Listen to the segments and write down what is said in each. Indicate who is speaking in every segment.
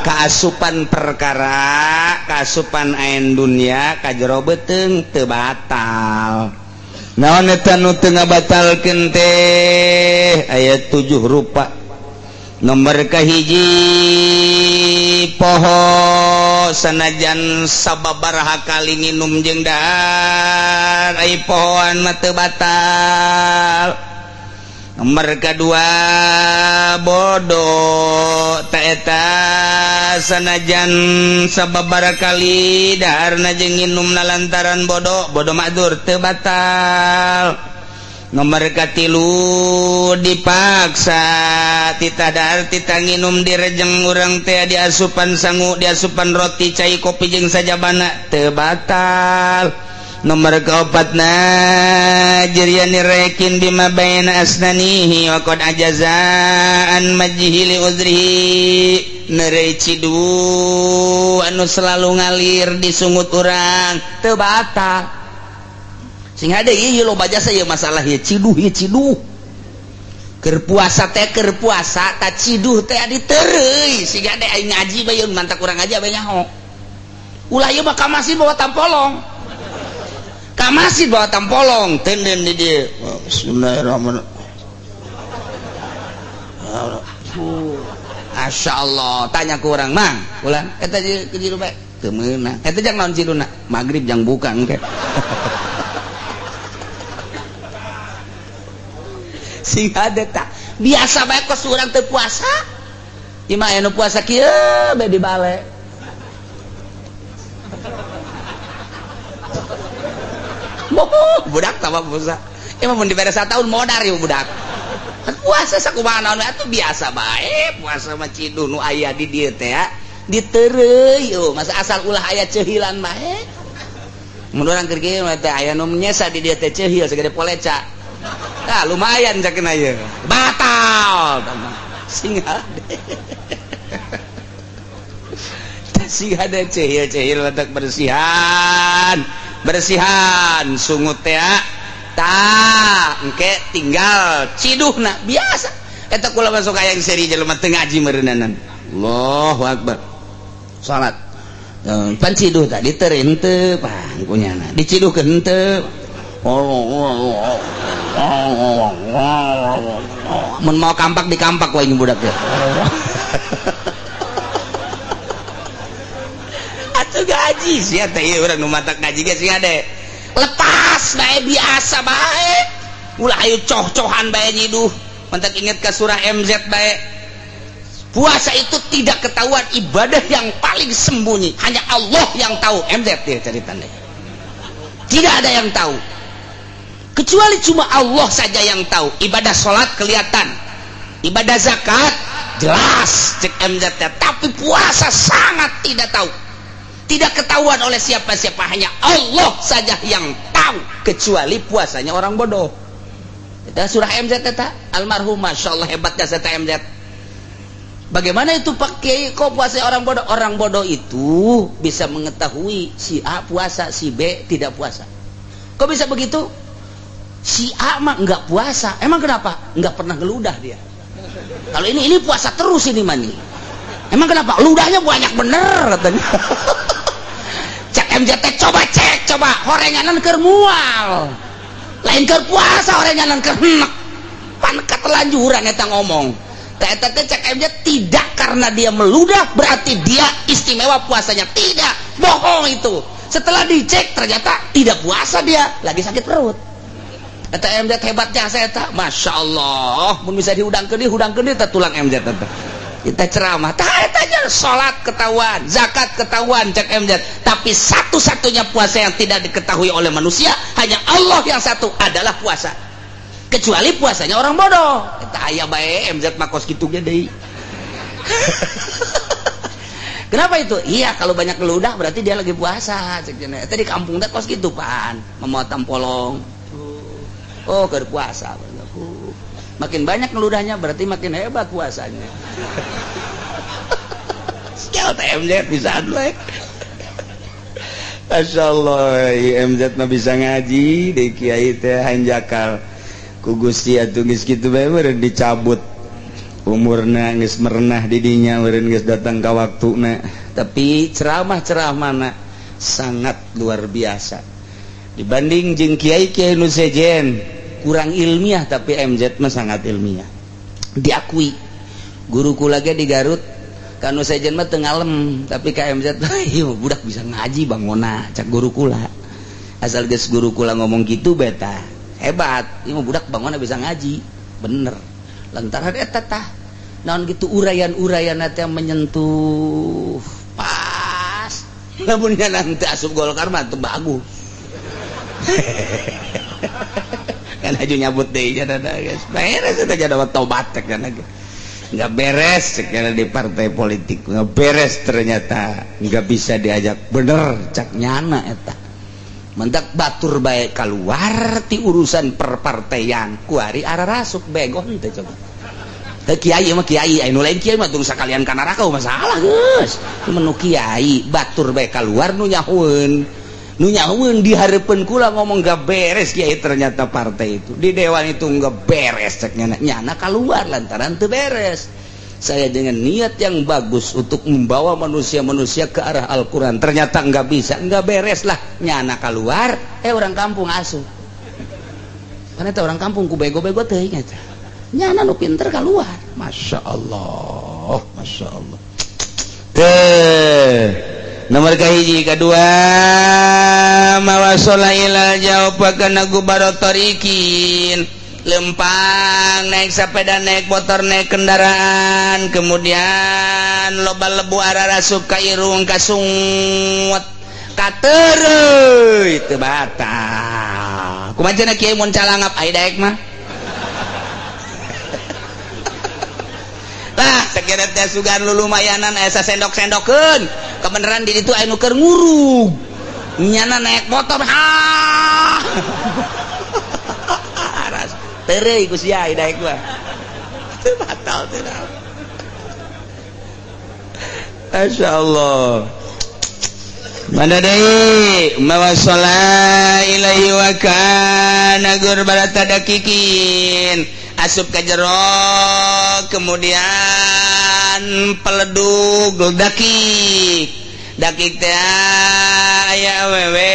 Speaker 1: kaasupan perkara kaasupan ain dunia kajero beteng teu batal. Naon eta nu teu ngabatalkeun teh aya 7 rupa. Nomor kahiji poho sanajan sababaraha kali nginum jeung dahar ai pohoan mah teu batal. Nomor kedua bodoh taeta sanajan sababaraha kali daharna jeung nginumna lantaran bodoh ma'dzur teu batal. Nomor katilu dipaksa titah dahar titah nginum direjeng urang teh diasupan sangu diasupan roti cai kopi jeung sajabana teu batal. Nomor keopatna jirian rekin bima baina asnanihi wa qad ajazaan majhili uzrihi nerei cidu anu selalu ngalir disungut urang teu batal. Sing hade ieu loba jasa ieu masalah ieu ciduh keur puasa teh keur puasa ta ciduh teh ditereuy sing hade aing ngaji bae mantak urang ngaji bae nyaho ulah ieu mah ka masjid bawa tampolong ka masjid bawa tampolong tenden di dieu bismillahirrahmanirrahim masyaallah tanya ku urang mang ulah eta ciduh bae teu meunang eta jang naon ciduna magrib jang buka engke sing ada tak biasa bae kos urang teu puasa imah anu puasa kieu bae di bale budak tambah puasa emang mun dibere satahun modar ieu budak puasa sakumaha naon atuh biasa bae puasa mah ciduh nu aya di dieu teh ya ditereuy masa asal ulah aya ceuhilan bae mun urang keur kieu teh aya nu nyesa di dieu teh ceuhil sagede poleca. Nah lumayan cakeun ayeuna batal sing hade sing hade cehil badak bersihan sungut teh tah engke tinggal ciduhna biasa eta kula masuk hayang seri jelema teu ngaji meureunanan Allahu akbar salat pan ciduh tah diterin teu pangkunyana diciduhkeun teu mun mau kampak di kampak wae budak ya atuh gaji sia teh ieu urang nu matak ngaji ge sing ade lepas bae biasa bae ulah ayo coh-cohan bae nyiduh mentak inget ka surah MZ bae puasa itu tidak ketahuan ibadah yang paling sembunyi hanya Allah yang tahu MZ dia ceritanya tidak ada yang tahu kecuali cuma Allah saja yang tahu. Ibadah sholat kelihatan, ibadah zakat jelas cek MZ, tapi puasa sangat tidak tahu, tidak ketahuan oleh siapa-siapa, hanya Allah saja yang tahu, kecuali puasanya orang bodoh. Itu surah MZ eta almarhum, masya Allah hebatnya serta MZ. Bagaimana itu pakai kok puasa orang bodoh? Orang bodoh itu bisa mengetahui si A puasa, si B tidak puasa. Kok bisa begitu? Si A mah enggak puasa, emang kenapa? Enggak pernah ngeludah dia. Kalau ini puasa terus ini mah nih. Emang kenapa? Ludahnya banyak bener katanya. Cek MJT coba horenganan keur mual. Lain keur puasa horenganan keur henek. Pan ketelanjuran eta ngomong. Eta teh cek MJ tidak karena dia meludah berarti dia istimewa puasanya, tidak. Bohong itu. Setelah dicek ternyata tidak puasa dia, lagi sakit perut. Eta MZ hebatnya saya tak, masya Allah, mun bisa dihudangkeun deui tulang MZ eta. Kita ceramah, tah eta aja salat ketahuan, zakat ketahuan cek MZ, tapi satu-satunya puasa yang tidak diketahui oleh manusia hanya Allah yang satu adalah puasa. Kecuali puasanya orang bodoh. Eta aya bae MZ mah kos kitu ge deui. Kenapa itu? Iya, kalau banyak ngeludah berarti dia lagi puasa. Eta di kampung teh kos kitu pan, memuat tampolong. Oh, keur puasa. Makin banyak ngeludahnya berarti makin hebat puasanya. Skill MZ bisa adlek. Masya Allah, MZ mah bisa ngaji, di kiai teh hanjakal ku Gusti atuh geus kitu bae meureun dicabut umurna geus merenah didinya meureun geus datang ka waktuna, tapi ceramah-ceramah mana sangat luar biasa dibanding jeung kiai-kiai nu sejen kurang ilmiah, tapi MZ mah sangat ilmiah diakui. Guruku lagi di Garut kanu sejen mah teu ngalem, tapi ka MZ ieu budak bisa ngaji bangona cak guru kula. Asal geus guru kula ngomong gitu beta hebat, ieu mah budak bangona bisa ngaji bener. Lantaran eta tah naon gitu urayan-urayan teh menyentuh pas. Lamun nanti asup Golkar mah teu bagus. Kan aju nyabut deui nya guys. Beres eta jadwal tobat teh kan. Enggak beres sekali di partai politik, enggak beres ternyata, enggak bisa diajak bener cak nyana eta. Mendak batur bae keluar ti urusan perpartaian kuari ararasuk begon teh coba. Teh kiai mah kiai, anu lain kiai mah terus sakalian ka neraka masalah geus. Cuma nu kiai batur bae keluar nu nyahueun. Nu nyahueun di hareupeun kula ngomong enggak beres kiai, ternyata partai itu di dewan itu enggak beres cek nyana keluar lantaran teu beres. Saya dengan niat yang bagus untuk membawa manusia-manusia ke arah Al-Quran, ternyata enggak bisa, enggak beres lah nyana keluar. Orang kampung asuh karena itu orang kampung ku bego-bego teh nyana nu pinter keluar. Masya Allah, Masya Allah. Nomor kahiji kedua mawasola ilal jawabakana gubarotorikin lempang naik sepeda naik motor naik kendaraan, kemudian loba lebu ararasuk ka irung kasungut katereuy teu batal kumaha cenah kiai mun calangap ai daek mah lah sakira teh sugan lulumayanan aya sendok-sendokeun kebeneran di ditu aya nu keur ngurug nyana naik motor terei ku sia daek gua teu batal teh. Masyaallah. Mana deui mawasala ilaihi wa kana gurbarata dakikin asup ka jero, kemudian peledug dakik teh aya awewe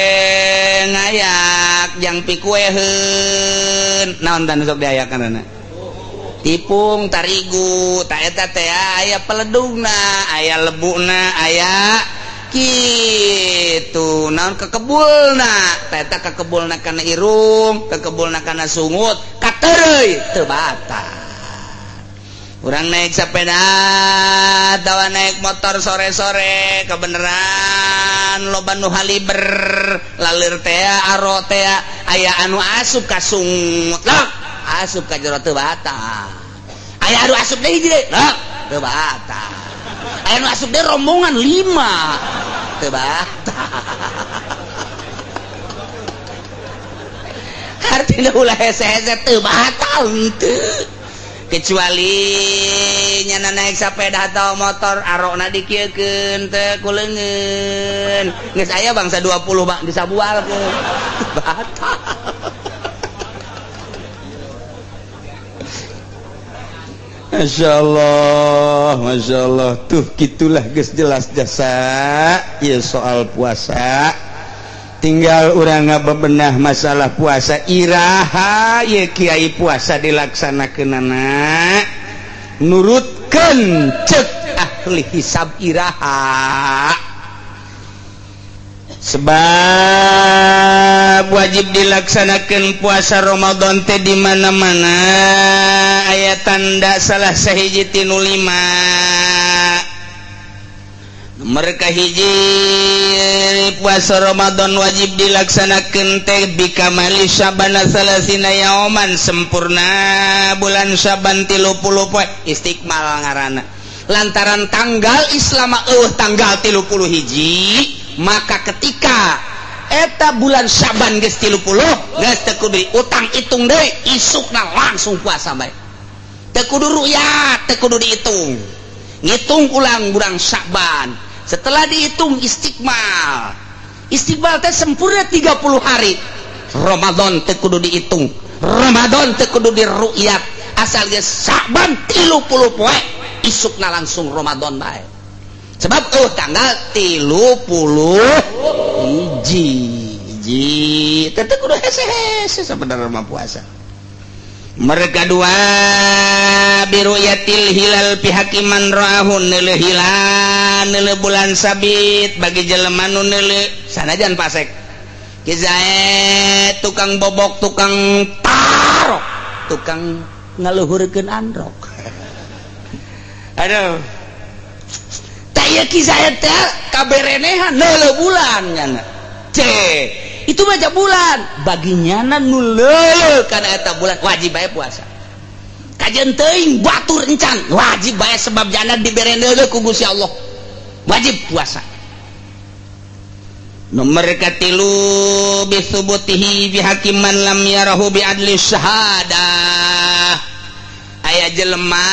Speaker 1: ngayak jang pikueheun naon tan sok diayakanna tipung tarigu ta eta teh aya peledugna aya lebuna aya kitu naon kekebulna ta eta kekebulna kana irung kekebulna kana sungut katereuy teu batal. Urang naik sepeda atawa naik motor sore-sore kebeneran loba nu haliber lalir teh aro teh aya anu asup ka sungut lah asup ka jero teu batal. Aya anu asup deui hiji lah teu batal. Aya anu asup deui rombongan 5 teu batal. Artina ulah hese-hese teu batal teu. Kecuali nyana naik sepeda atau motor arokna dikieukeun teh kuleungeun geus aya bangsa 20 bang disabualkeun batal. Masya Allah tuh gitulah geus jelas jasa ya soal puasa. Tinggal urang ngabebenah masalah puasa iraha ye kiai puasa dilaksanakeunana nurutkeun ceuk ahli hisab iraha sebab wajib dilaksanakeun puasa Ramadan teh di mana-mana aya tanda salah sahiji tinu 5. Mereka hiji puasa Ramadan wajib dilaksanakeun teh bikamali Syaban salasina yauman sempurna bulan Syaban 30 poe istiqmal ngaranna lantaran tanggal Islam tanggal 30 hiji maka ketika eta bulan Syaban geus 30 geus teu kudu utang hitung deui isukna langsung puasa bae teu kudu ru'yat teu kudu dihitung ngitung ulang bulan Syaban. Setelah dihitung istiqmal teh sempurna 30 hari. Ramadan teh kudu dihitung, Ramadan teh kudu diru'yat. asal geus Sa'ban 30 poe isukna langsung Ramadan bae sebab tanggal 30 hiji tetep kudu hese-hese sebenarnya mah puasa. Mereka dua biruyatil hilal pihakiman ra'ahun neuleuh hilal neuleuh bulan sabit bagi jelema nu neuleuh sanajan pasek kizae tukang bobok tukang tarok tukang ngaluhurkeun androk aduh taya kizae teh kaberenehan neuleuh bulan nyana itu baca bulan baginya nu leuleuh kana eta bulan wajib bae puasa kajian teuing batur encan wajib bae sebab jana dibere leuleuh ku Gusti Allah wajib puasa. Nomor katilu bisubutihi bihakiman lam yarahu bi adli syahadah aya jelema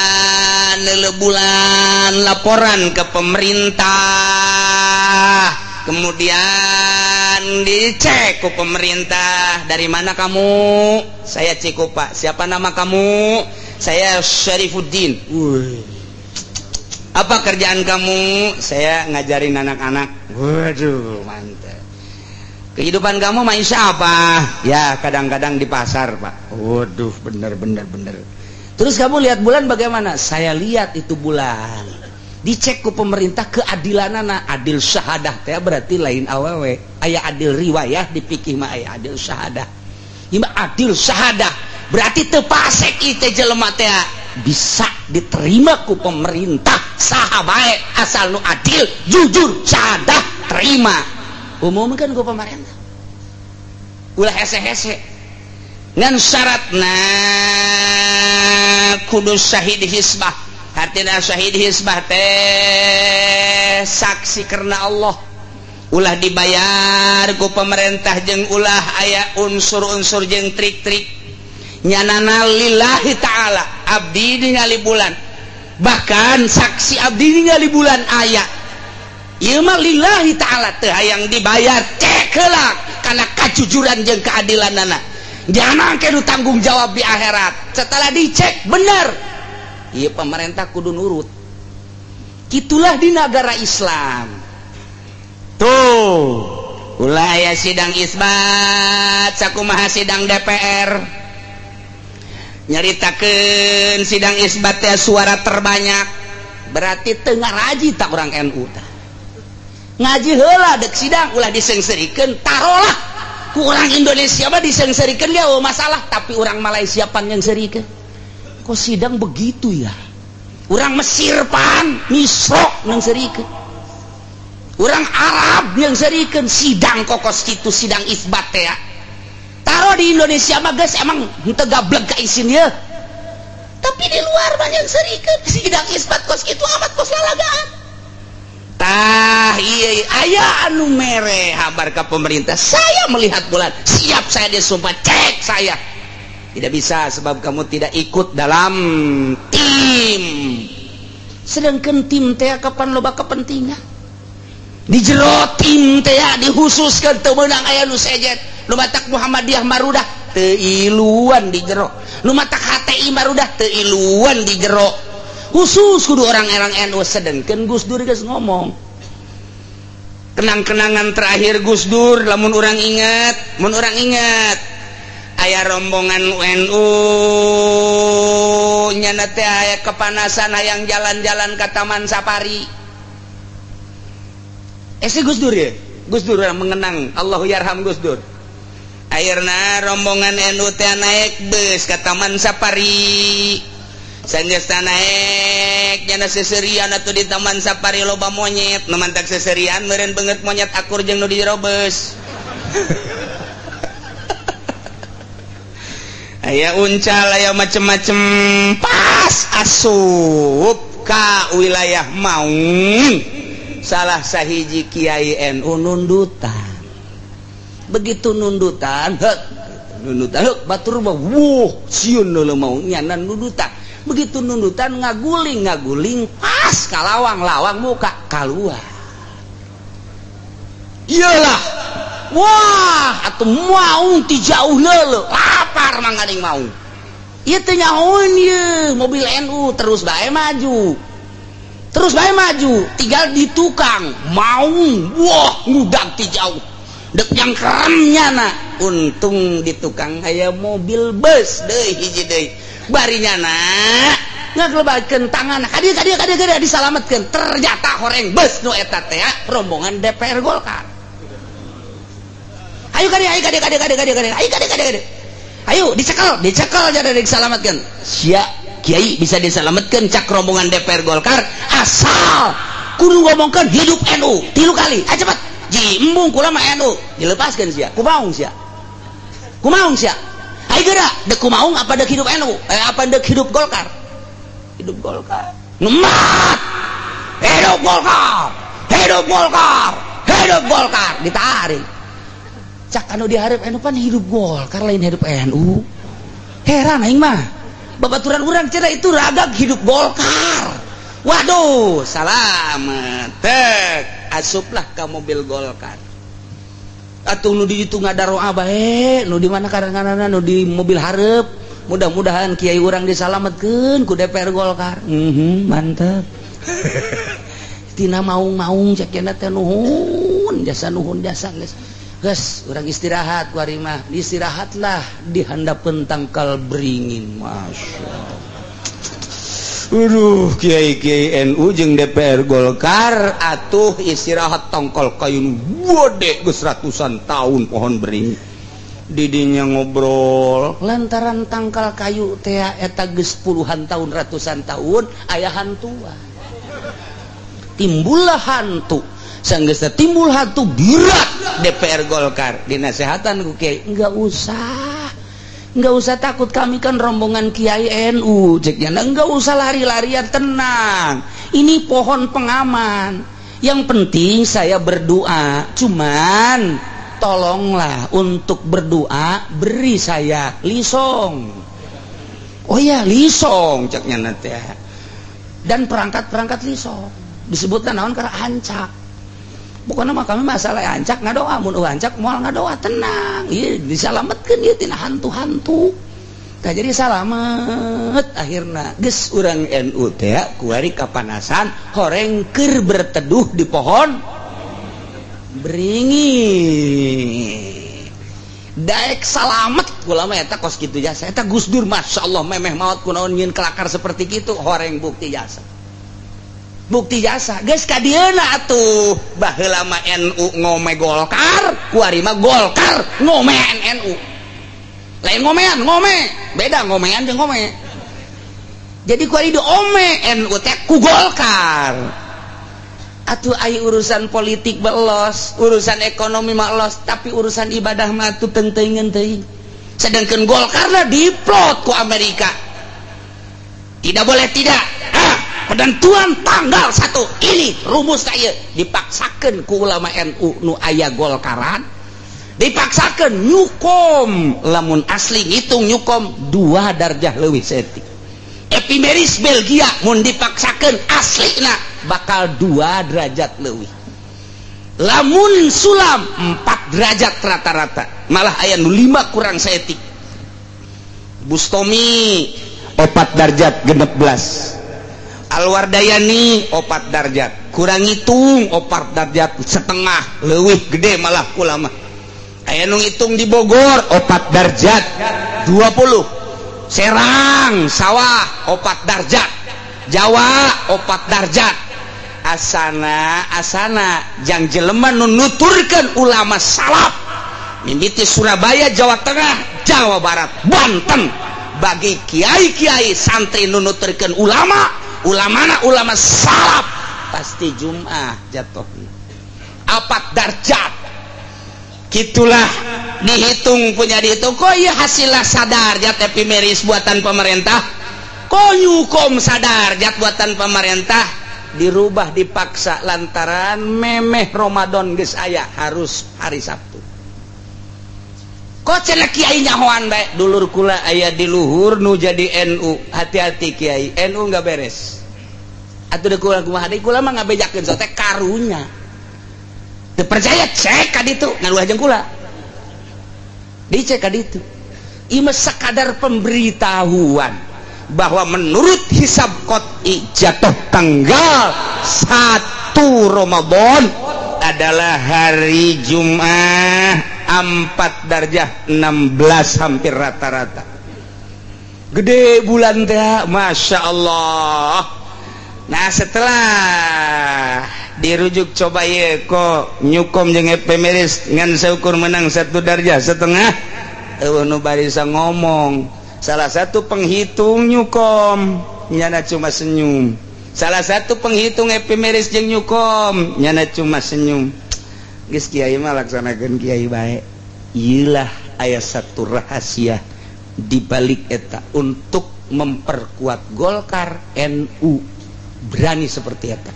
Speaker 1: leuleuh bulan laporan ke pemerintah kemudian dicek ke pemerintah dari mana kamu saya Cikupa siapa nama kamu saya Syarifuddin apa kerjaan kamu saya ngajarin anak-anak waduh mantap kehidupan kamu maisha apa ya kadang-kadang di pasar Pak waduh bener terus kamu lihat bulan bagaimana saya lihat itu bulan dicek ku pemerintah keadilanana adil syahadah teh berarti lain awewe aya adil riwayah dipikih mah aya adil syahadah ieu adil syahadah berarti teu pasek ieu teh jelema teh bisa diterima ku pemerintah saha bae asal nu adil jujur syahadah terima umumkeun ku pemerintah ulah hese-hese ngan syaratna kudu syahid hisbah artinya syahid hisbah teh saksi karena Allah ulah dibayar ku pemerintah jeung ulah aya unsur-unsur jeung trik-trik nyanana lillahi ta'ala abdi ningali bulan bahkan saksi abdi ningali bulan aya ieu mah lillahi ta'ala teu hayang dibayar cek heula kana kajujuran jeung keadilanana jangan kedu tanggung jawab di akhirat setelah dicek bener iya pemerintah kudu nurut gitulah di negara Islam tuh ulah aya sidang isbat sakumaha sidang DPR nyaritakeun sidang isbat teh suara terbanyak berarti teu ngaraji tak orang NU tah ngaji heula dek sidang ulah disengserikeun tarolah ku urang Indonesia mah disengserikeun ya masalah tapi orang Malaysia pan yang serikeun kok sidang begitu ya orang Mesir pan misrok yang serikeun orang Arab yang serikeun sidang kokos kitu sidang isbat teh ya taruh di Indonesia mah geus emang henteu gablek ka isin ya tapi di luar mah yang serikeun sidang isbat kos kitu amat kos lalagaan tah iya aya anu mere habar ka pemerintah saya melihat bulan siap saya disumpah cek saya tidak bisa sebab kamu tidak ikut dalam tim sedangkan tim teh kapan loba kepentingan di jero tim teh dihususkan teu meunang aya nu sejet nu matak Muhammadiyah marudah teu iluan di jero nu matak HTI marudah teu iluan di jero khusus kudu orang-orang NU sedangkan Gus Dur geus ngomong kenang-kenangan terakhir Gus Dur lamun urang ingat aya rombongan UNU nyana teh aya kepanasan hayang jalan-jalan ke Taman Safari si Gus Dur ya Gus Dur yang mengenang Allahu yarham Gus Dur akhirna rombongan NU teh naik bus ke Taman Safari sanjos naik nyana seserian atuh di Taman Safari loba monyet nu mantak seserian meureun beungeut monyet akur jeung nu di jero bus aya uncal aya macem-macem pas asup ka wilayah Maung salah sahiji kiai NU nundutan begitu nundutan batur mah sieun leuleuh mau nyana nundutan begitu nundutan ngaguling pas ka lawang muka kaluar iyalah wah atuh Maung ti jauh leuleuh lapar manggading Maung ieu teh nyahoeun ieu mobil NU terus bae maju tinggal di tukang maung wah ngudag ti jauh dek yang keremnya na untung di tukang aya mobil bus deui hiji deui barinya na ngaglebakeun tangan kadia disalametkeun ternyata horeng bus nu eta teh rombongan DPR Golkar. Ayo kadia ayo dicekel jadi disalametkeun sia Kiai bisa disalametkeun cak rombongan DPR Golkar asal kudu ngomongkeun hidup NU 3 kali cepet ji embung kula mah NU dilepaskeun sia kumaung sia ayo geura dek kumaung apa dek hidup NU apa dek hidup Golkar ngemat hidup Golkar ditarik cak anu diharap NU pan hidup Golkar lain hidup NU heran aing mah babaturan urang cenah itu ragak hidup Golkar waduh salamet tek asuplah ka mobil Golkar atuh nu di ditu ngadaroa bae nu di mana kadang-kadang nu di mobil hareup mudah-mudahan kiai urang disalametkeun ku DPR Golkar mantep tina maung-maung cek cenah teh nuhun jasa geus urang istirahat ku ari mah istirahatlah di handapeun tangkal beringin masyaallah. Kiai NU jeung DPR Golkar atuh istirahat tangkal kayu gede geus ratusan tahun pohon beringin didinya ngobrol lantaran tangkal kayu teh eta geus puluhan tahun ratusan tahun aya hantuan timbullah hantu sanggeus timbul hantu birat DPR Golkar dinasehatan ku kiai enggak usah takut kami kan rombongan kiai NU ceknya enggak usah lari-larian tenang ini pohon pengaman yang penting saya berdoa cuman tolonglah untuk berdoa beri saya lisong oh ya lisong ceknya nanti dan perangkat lisong disebutkan naon karena ancak bukan nama kami masalah ancak ngadoa mun ancak moal ngadoa tenang ieu disalametkeun ieu tina hantu-hantu tah jadi salamet akhirna geus urang NU teh kuari kapanasan horeng keur berteduh di pohon beringin daek salamet kula mah eta kos kitu jasa eta Gus Dur masyaallah memeh maot kunaon nyeun kelakar seperti kitu horeng bukti jasa geus ka dieuna atuh baheula mah NU ngome Golkar kuari mah Golkar ngomean NU lain ngome beda ngomean jeung ngome jadi kuari diome NU teh ku Golkar atuh ai urusan politik belos urusan ekonomi mah los tapi urusan ibadah mah atuh teuing teuing sedangkan Golkarna diplot ku Amerika tidak boleh tidak penentuan tanggal 1 ini rumus saya dipaksakan ku ulama NU nu aya Golkaran dipaksakan nyukom lamun asli ngitung nyukom 2 darjah leuwih setik epimeris Belgia mun dipaksakan aslina bakal 2 derajat leuwih lamun sulam 4 derajat rata-rata malah aya nu 5 kurang setik Bustomi 4 darjat 16 Alwardayani 4 darjat kurang ngitung 4 darjat setengah leuwih gede malah ulama aya nu ngitung di Bogor 4 darjat 20 Serang sawah 4 darjat Jawa 4 darjat asana jang jelema nu nuturkeun ulama salaf mimiti Surabaya Jawa Tengah Jawa Barat Banten bagi kiai-kiai santri nu nuturkeun ulama salaf pasti Jum'ah jatuh 4 darjat gitulah dihitung punya dihitung kok iya hasilnya sadar jat epimeris buatan pemerintah kok nyukom sadar jat buatan pemerintah dirubah dipaksa lantaran memeh Ramadan geus aya harus hari Sabtu kok cenah kiai nyahoan bae dulur kula aya di luhur nu jadi NU hati-hati kiai NU enggak beres atuh deuk kumaha deui kula mah ngabejakeun sote karunya teu percaya cek ka ditu ngaluh jeung kula dicek ka ditu Ini sekadar pemberitahuan bahwa menurut hisab qot'i jatuh tanggal 1 Ramadan adalah hari Jumat 4 darjah 16 hampir rata-rata. Gede bulan teh, Masya Allah. Nah setelah dirujuk coba ya kok nyukom jeung ephemeris ngan seukur menang 1 darjah setengah, nu barisa ngomong salah satu penghitung nyukom nyana cuma senyum, salah satu penghitung ephemeris jeung nyukom nyana cuma senyum. Geus kiai mah laksanakeun kiai bae. Iyalah aya satu rahasia di balik eta untuk memperkuat Golkar, NU berani seperti eta.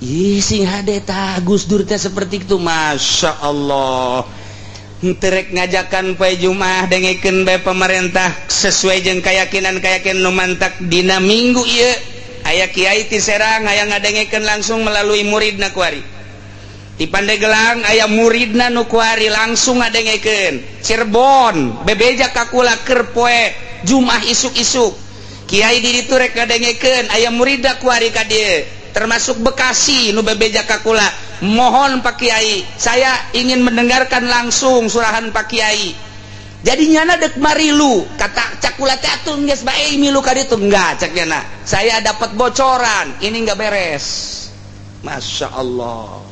Speaker 1: Ih sing hade tah Gus Dur teh seperti itu, Masya Allah. Terek ngajakan poe Jumaah dengekeun bae pemerintah sesuai jeung keyakinan nu mantak dina minggu ieu. Aya kiai ti Serang aya ngadengekeun langsung melalui muridna kuari. Di Pandeglang aya muridna nu kuari langsung ngadengekeun. Cirebon bebeja kakula keur poe Jumaah isuk-isuk. Kiai di ditu rek ngadengekeun aya muridna kuari ka dieu. Termasuk Bekasi nu bebeja kakula. Mohon Pak Kiai, saya ingin mendengarkan langsung surahan Pak Kiai. Jadi nyana dek marilu, kata cakula teh atuh geus bae milu ka ditu enggak cak nyana. Saya dapat bocoran, ini enggak beres. Masya Allah.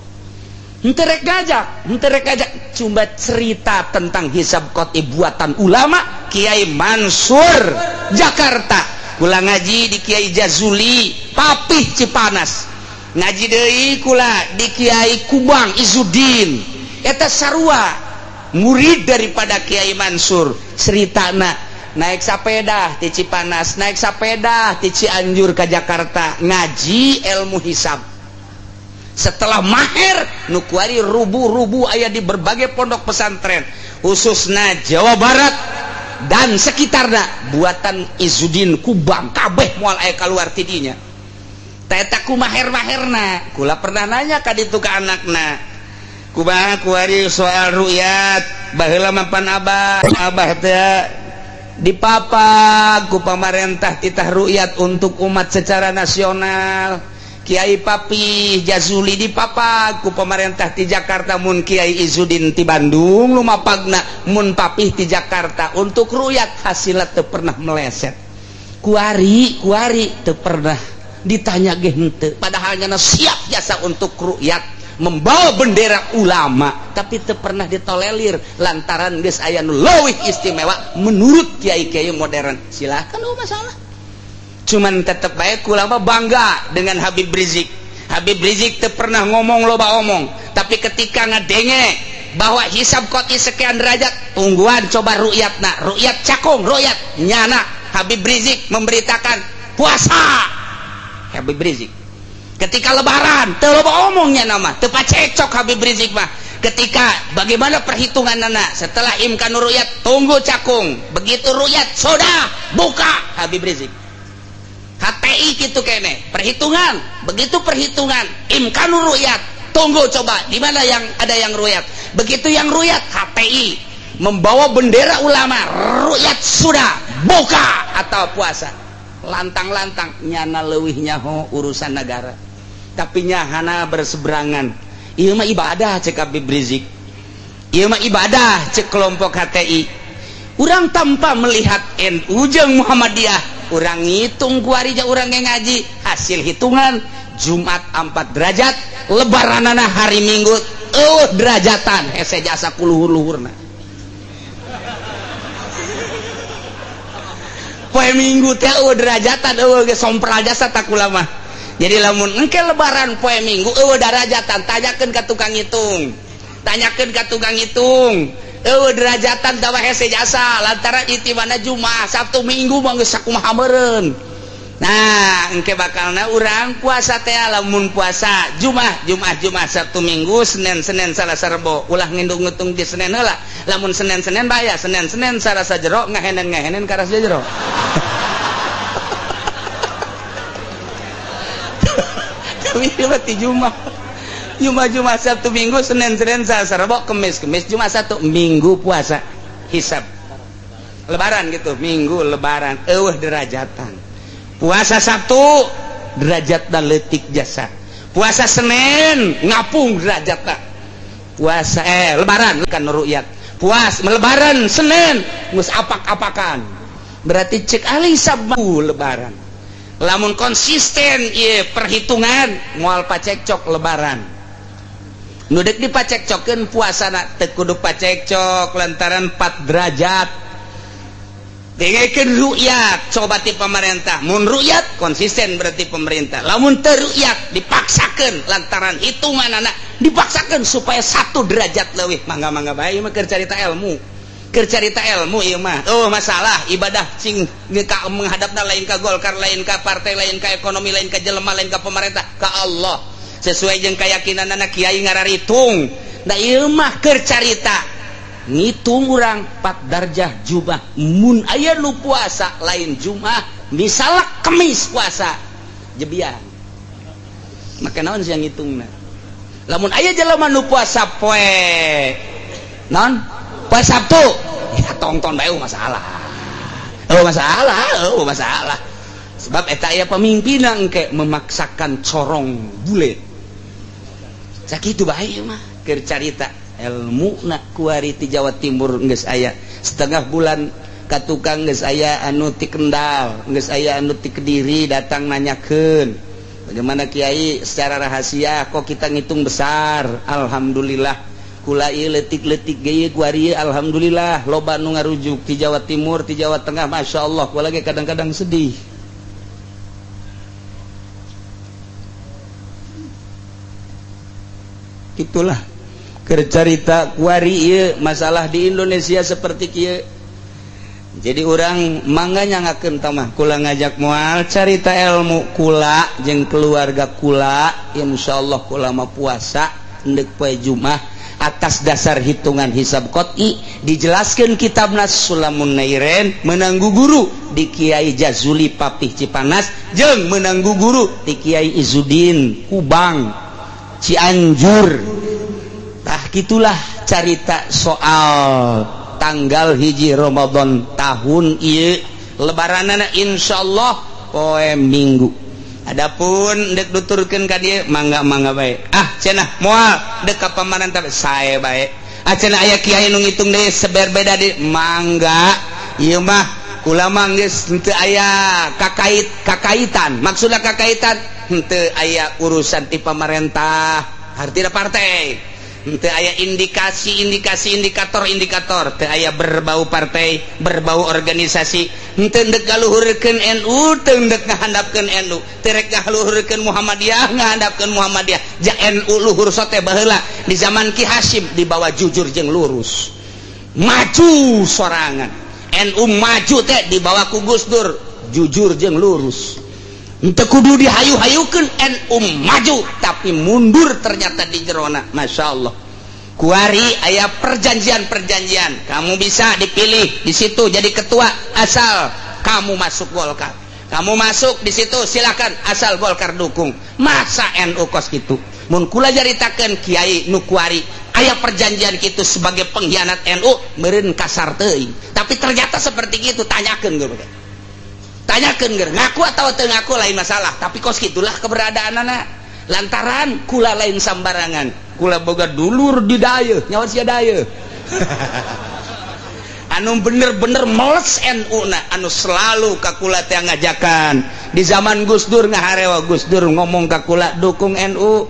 Speaker 1: Enterek gajak cuma cerita tentang hisab qot'i buatan ulama Kiai Mansur Jakarta. Kula ngaji di Kiai Jazuli Papih Cipanas, ngaji deui kula di Kiai Kubang Izudin, eta sarua murid daripada Kiai Mansur. Ceritana naik sepeda di Cipanas, naik sepeda di Cianjur ke Jakarta ngaji ilmu hisab. Setelah mahir nu kuari rubu-rubu aya di berbagai pondok pesantren khususna Jawa Barat dan sekitarna buatan Izudin Kubang kabeh moal aya kaluar tidinya. Eta ku mahir-mahirna kula pernah nanya ka ditu ka anakna, kumaha kuari soal ru'yat baheula mapan abah teh dipapag ku pamarentah titah ru'yat untuk umat secara nasional. Kiai Papi Jazuli dipapag ku pemerintah di Jakarta, mun Kiai Izudin ti Bandung lumapagna mun Papih di Jakarta untuk ru'yat hasilnya teu pernah meleset. Kuari teu pernah ditanya ge henteu, padahal nyana siap jasa untuk ru'yat membawa bendera ulama, tapi teu pernah ditolelir lantaran geus aya nu leuwih istimewa menurut kiai-kiai modern. Silakan masalah. Cuman tetep baik kula mah bangga dengan Habib Rizik. Habib Rizik teu pernah ngomong loba omong, tapi ketika ngadenge bahwa hisab qot'i sekian derajat, tungguan coba ru'yatna, ru'yat cakung, ru'yat nyana. Habib Rizik memberitakan puasa. Habib Rizik ketika lebaran teu loba omongnya nama, teu pacecok Habib Rizik mah. Ketika bagaimana perhitungan nana setelah imkan ru'yat, tunggu cakung, begitu ru'yat sudah buka. Habib Rizik HTI gitu kene perhitungan, begitu perhitungan imkanu ru'yat, tunggu coba di mana yang ada yang ru'yat, begitu yang ru'yat HTI membawa bendera ulama, ru'yat sudah buka atau puasa. Lantang-lantang nyana leuwih nyaho urusan negara, tapi nyahana berseberangan. Ieu mah ibadah cek Habib Rizik, ieu mah ibadah cek kelompok HTI. Urang tanpa melihat NU jeung Muhammadiyah, urang ngitung kuari ja urang ngaji, hasil hitungan Jumat 4 derajat, lebaranana hari Minggu derajatan, hese jasa kuluhur-luhurna. Poe Minggu teh derajatan ge sompral jasa tak ulama. Jadi lamun engke lebaran poe Minggu derajatan, tanyakeun ka tukang ngitung. Tanyakeun ka tukang ngitung. Derajatan dawa hese jasa lantaran itibana Jumaah Sabtu Minggu mah geus sakumaha meureun. Nah engke bakalna urang puasa teh lamun puasa Jumaah Sabtu Minggu Senin Salasa Rebo ulah ngitung-ngitung di Senin heula. Lamun Senin baya Senin Salasa jero ngahenen ka rasa jero. Tapi berarti Jumaah Sabtu Minggu Senin Salasa Rebo Kemis Jumaah Sabtu Minggu puasa. hisab lebaran gitu minggu lebaran derajatan puasa Sabtu derajat dan letik jasa puasa Senin ngapung derajat puasa lebaran kan ru'yat puas lebaran Senin mus apak-apakan berarti cek ali sabu lebaran lamun konsisten ieu perhitungan moal pacekcok lebaran nu deuk dipacekcokeun puasana teu kudu pacekcok lantaran 4 derajat dengekeun ru'yat coba ti pemerintah mun ru'yat konsisten berarti pemerintah lamun teu ru'yat dipaksakeun lantaran hitunganana dipaksakeun supaya 1 derajat leuwih mangga-mangga bae mah keur carita ilmu ieu mah masalah ibadah sing menghadapna lain ka Golkar lain ka partai lain ka ekonomi lain ka jelema lain ka pemerintah ka Allah sesuai jeung keyakinanna kiai ngararitung da ieu mah keur carita ngitung urang 4 darjah jumah mun aya nu puasa lain jumah misalnya kemis puasa jebian maka naon sia ngitungna lamun aya jelema nu puasa poe naon poe Sabtu ya tongton bae masalah masalah sebab eta aya pamimpinna engke memaksakan corong bule sakitu bae mah keur carita ilmu na kuari ti Jawa Timur geus aya setengah bulan ka tukang geus aya anu ti Kendal geus aya anu ti Kediri datang nanyakeun bagaimana kiai secara rahasia kok kita ngitung besar alhamdulillah kula ieu leutik-leutik ge kuari alhamdulillah loba nu ngarujuk ti Jawa Timur ti Jawa Tengah masyaallah kula ge kadang-kadang sedih itulah kercarita kuari ieu masalah di Indonesia seperti kieu jadi orang mangga nyangakeun tamah kula ngajak moal carita ilmu kula jeung keluarga kula insyaallah kula mah puasa endek poe Jumat atas dasar hitungan hisab qot'i dijelaskeun kitabna Sulamun Nairen menanggu guru di Kiai Jazuli Papih Cipanas jeung menanggu guru di Kiai Izudin Kubang Cianjur. Tah gitulah carita soal tanggal hiji Ramadan tahun ieu lebaranana insyaallah poe Minggu. Adapun dek nuturkeun ka dieu mangga-mangga bae. Cenah moal dek ka pamarentah sae bae. Cenah aya kiai nu ngitung deui seberbeda di mangga. Ieu mah kula mah geus henteu aya kakaitan. Maksudna kakaitan henteu aya urusan ti pamarentah, artina partai. Teu aya indikator teu aya berbau partai berbau organisasi teu endek galuhurkeun NU teu endek ngahandapkeun NU teu rek galuhurkeun Muhammadiyah ngahandapkeun Muhammadiyah ja NU luhur sote baheula di zaman Ki Hasyim dibawa jujur jeung lurus maju sorangan NU maju teh dibawa ku Gus Dur jujur jeung lurus teu kudu dihayu-hayukeun NU maju tapi mundur ternyata di jerona masyaallah kuari aya perjanjian kamu bisa dipilih di situ jadi ketua asal kamu masuk Golkar kamu masuk di situ silakan asal Golkar dukung masa NU kos kitu mun kula jaritakeun kiai nu kuari aya perjanjian kitu sebagai pengkhianat NU meureun kasar teuing tapi ternyata seperti itu tanyakeun ge ngaku atau teu ngaku lain masalah tapi kos gitulah keberadaan anak lantaran kula lain sambarangan kula boga dulur di daya nyawa sia daya anu bener-bener meles NU na anu selalu ka kula teh ngajakan di zaman Gus Dur ngaharewa Gus Dur ngomong ka kula dukung NU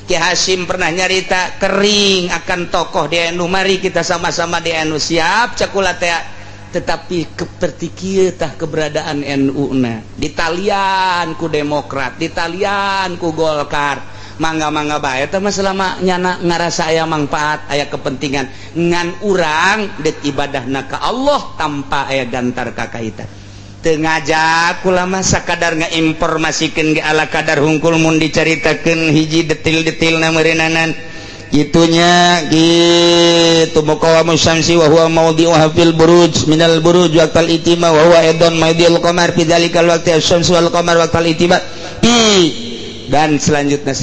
Speaker 1: Ki Hasyim pernah nyarita kering akan tokoh di NU mari kita sama-sama di NU siap cak kula teh tetapi seperti kieu tah keberadaan NU na ditalian ku Demokrat ditalian ku Golkar mangga-mangga bae teh mah selama nyana ngarasa aya manfaat aya kepentingan ngan urang dek ibadahna ka Allah tanpa aya gantar kakaitan teu ngajak kula mah sakadar ngainformasikeun ge ala kadar hungkul mun dicaritakeun hiji detil-detilna meureunanan itunya gitu muqawamus syamsi wa huwa mawdi'uha fil buruj minal buruj waqtal itima wa huwa aidan mawdi'ul qamar fi dzalikal waqti asy-syamsu wal qamar waqtal itiba dan selanjutnya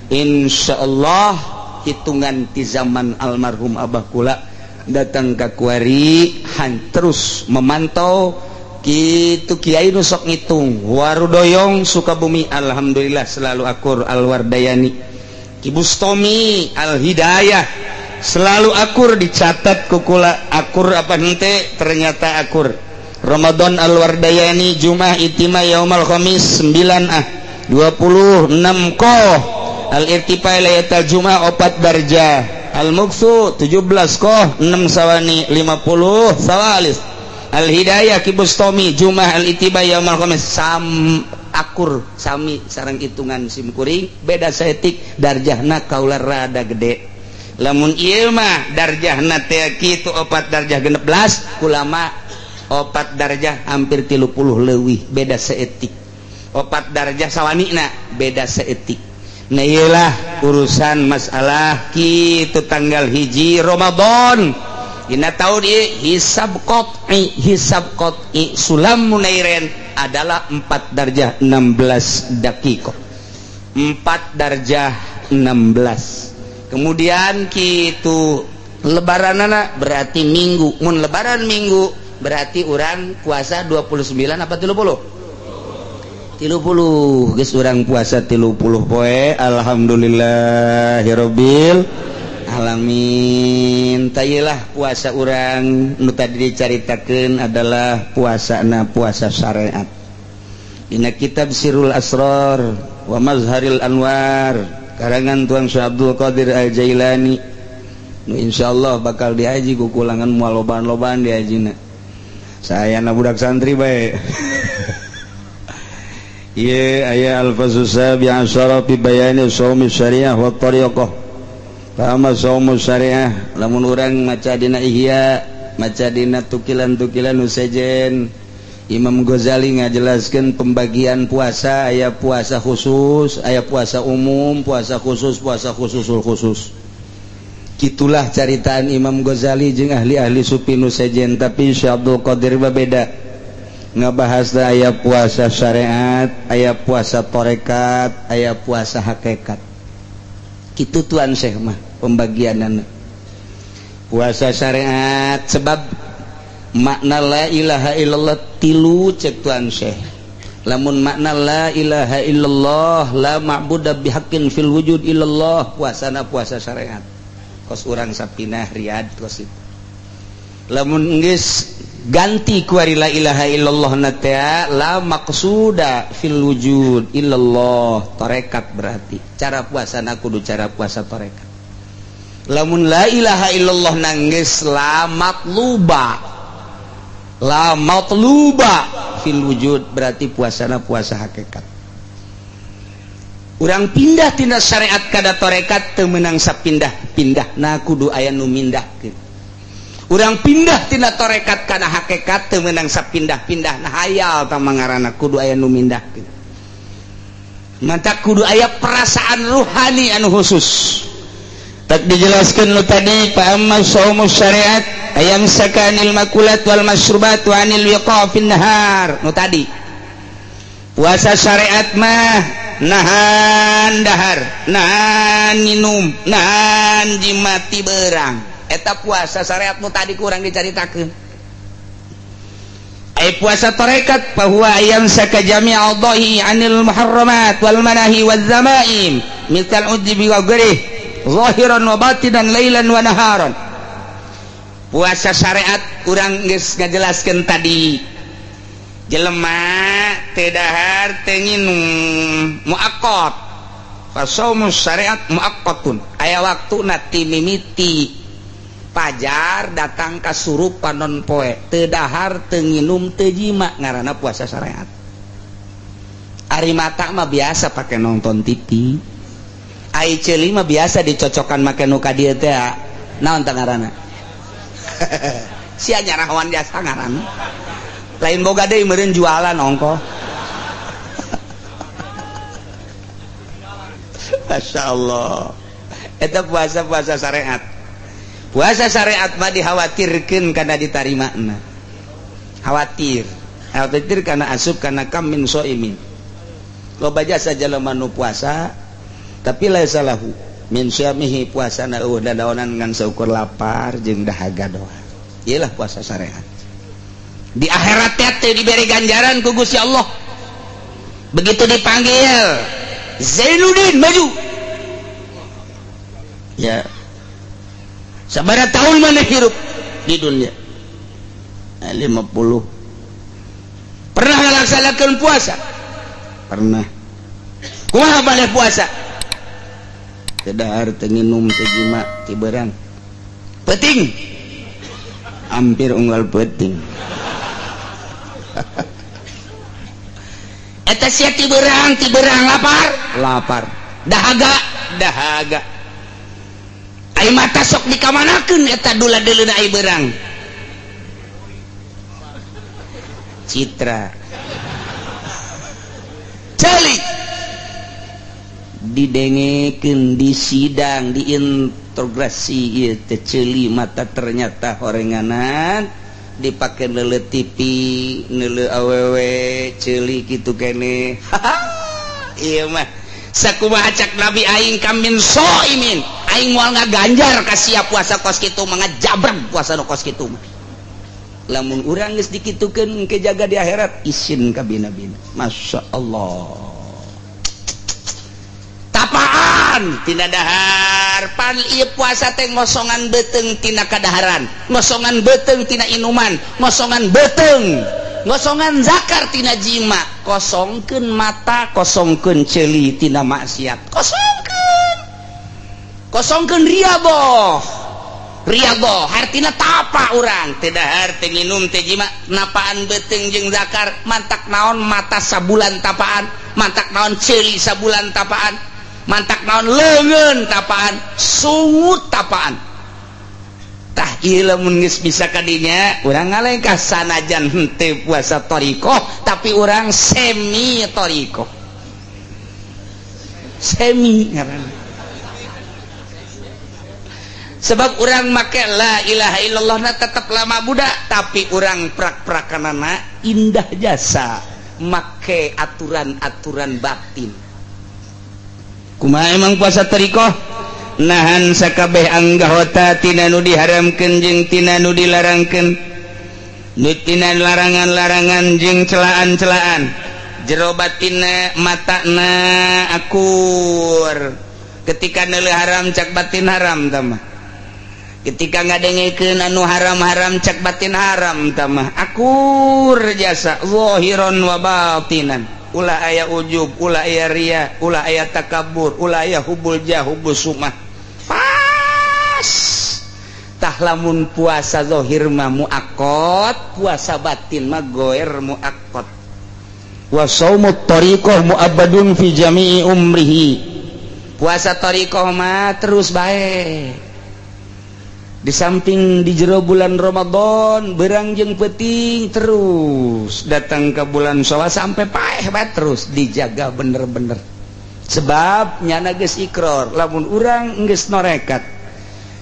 Speaker 1: insyaallah hitungan di zaman almarhum abah kula datang ke kuari han terus memantau kitu kiai nu sok ngitung warudoyong Sukabumi alhamdulillah selalu akur Alwardayani Ki Bustomi Al-Hidayah selalu akur dicatat kukula akur apa hente ternyata akur Ramadan Alwardayani Jumat Itima Yaumal Khamis 9 26 koh Al-Irtifa Laylatul Jumat 4 darjah Al-Muqsu 17 koh 6 sawani 50 sawalis Al-Hidayah Ki Bustomi Jumat Al-Ittiba Yaumal Khamis akur sami sareng hitungan sim kuring beda saeutik darjahna kaula rada gede lamun ieu mah darjahna teh kitu 4 darjah 16 ulama 4 darjah hampir 30 leuwih beda saeutik 4 darjah sawanina beda saeutik nah iyalah urusan masalah kitu tanggal hiji Ramadan dina tahun ieu hisab qat'i sulam munairen adalah 4 darjah 16 dakiko 4 darjah 16 kemudian kitu lebaranana berarti minggu mun lebaran minggu berarti urang puasa 29 apa 30 geus urang puasa 30 poe alhamdulillahirabbil alamin tayilah puasa urang nu tadi dicaritakeun adalah puasana puasa syariat dina kitab Sirrul Asrar wa Mazharil Anwar karangan Tuan Syekh Abdul Qadir Al-Jailani nu insyaallah bakal diaji ku kulangan moal lobaan-lobaan diajina sayana budak santri bae ieu aya al-fazus sabi' asyara fi bayani shaumi syariah wa tariqah Pahama saumu syariah lamun urang maca dina Ihya maca dina tukilan-tukilan usejen Imam Ghazali ngajelaskeun pembagian puasa aya puasa khusus aya puasa umum puasa khusus khusul khusus kitulah caritaan Imam Ghazali jeung ahli-ahli sufi nu sejen tapi Syekh Abdul Qadir beda ngabahas aya puasa syariat aya puasa tarekat aya puasa hakikat kitu tuan Syekh mah pembagianana puasa syariat sebab makna la ilaha illallah tilu cek tuan Syekh lamun makna la ilaha illallah la ma'budu bihaqqin fil wujud illallah puasana puasa syariat kos urang sapinah riad kos itu lamun geus ganti ku la ilaha illallah natea la maqsuda fil wujud illallah tarekat berarti cara puasana kudu cara puasa tarekat lamun la ilaha illallah nanggeus la matluba fil wujud berarti puasana puasa hakikat urang pindah tina syariat kada tarekat teu meunang sapindah-pindah na kudu aya nu mindahkeun urang pindah tina tarekat kana hakikat teu meunang sapindah-pindah nah hayal tah mangarana kudu aya nu mindahkeun manta kudu aya perasaan ruhani anu khusus tak dijelaskeun nu tadi fa amma shaumus syariat ayam sakanil makulat wal masyrubat wa anil wiqafin nahar nu tadi puasa syariat mah nahan dahar nahan minum nahan jimati berang eta puasa syariat nu tadi kurang dicaritakeun ai puasa tarekat bahwa ayam saka jami'al dhahi anil muharramat wal manahi waz zamaim misal udbi wa ghairi zahiran wa batinan lailan wa naharan puasa syariat urang geus ngajelaskeun tadi jelema teu dahar teu nginum muaqqat fa shaumus syariat muaqqatun aya waktuna ti mimiti pajar datang ka surup panon poe teu dahar teu nginum teu jima ngaranna puasa syariat ari mata mah biasa pake nonton TV ai ceuli mah biasa dicocokan make nu ka dieu teh naon tah ngaranna sia nyarawan jasa ngaranna lain boga deui meureun jualan ongko masyaallah eta puasa syariat puasa syariat mah dikhawatirkeun kana ditarimana khawatir karena asup kana kam min shaimin loba jasa jelema nu puasa tapi laisa lahu min syamihi puasana dadaonan ngan seukur lapar jeung dahaga doa. Iyalah puasa syariat. Di akhirat teh diberi ganjaran ku Gusti Allah. Begitu dipanggil Zainuddin maju. Ya. Sabaraha tahun mana hirup di dunia? 50. Pernah ngalaksanakeun puasa? Pernah. Kumaha bade puasa? Teu dahar teu nginum teu jima ti beurang. Peuting. Hampir unggal peuting. Eta sia ti beurang lapar. Dahaga. Ai mata sok dikamanakeun eta dula-deleuna ai beurang. Citra. Ceuli. Didengekeun di sidang diintegrasi ieu teh ceuli mata ternyata horenganan dipake neuleuh TV neuleuh awewe ceuli kitu keneh. Ieu mah sakumaha cak Nabi aing kamin soimin aing moal ngaganjar ka sia puasa kos kitu mah ngajabreg puasa nu kos kitu mah. Lamun urang geus dikitukeun engke jaga di akhirat isin ka bina-bina. Masyaallah. Tapaan tina dahar pan ieu puasa teh ngosongan beuteung tina kadaharan, ngosongan beuteung tina inuman, ngosongan beuteung, ngosongan zakar tina jima, kosongkeun mata, kosongkeun ceuli tina maksiat, kosongkeun riaboh hartina tapa urang teu dahar teu nginum teu jima napaan beuteung jeung zakar mantak naon mata sabulan tapaan, mantak naon ceuli sabulan tapaan, mantak naon leungeun tapaan, sungut tapaan. Tah ieu lamun geus bisa kadinya urang ngalengkah sanajan henteu puasa thariqah tapi urang semi thariqah. Semi ngaranna. Sebab urang make la ilaha illallah na tetep lama budak tapi urang prak-prakanana indah jasa make aturan-aturan batin. Kumaha emang puasa thariqah? Nahan sakabeh anggahota tina nu diharamkeun jeung tina nu dilarangkeun, nu tina larangan-larangan jeung celaan-celaan, jero batinna matana akur. Ketika neuleuh haram cak batin haram tamah. Ketika ngadengekeun anu haram-haram cak batin haram tamah. Akur jasa zahiran wa batinan. Ulah aya ujub, ulah aya riya, ulah aya takabur, ulah aya hubul jah, hubul sumah. Pas. Tah lamun puasa zahir mah muakkad, puasa batin mah goer muakkad. Wa shaumut thariqah mu'abbadun fi jami'i umrihi. Puasa thariqah mah terus bae. Di samping di jero bulan Ramadan berang jeung peuting terus datang ke bulan Syawal sampai paeh bae terus dijaga bener-bener. Sebab nyana geus ikrar lamun urang geus norekat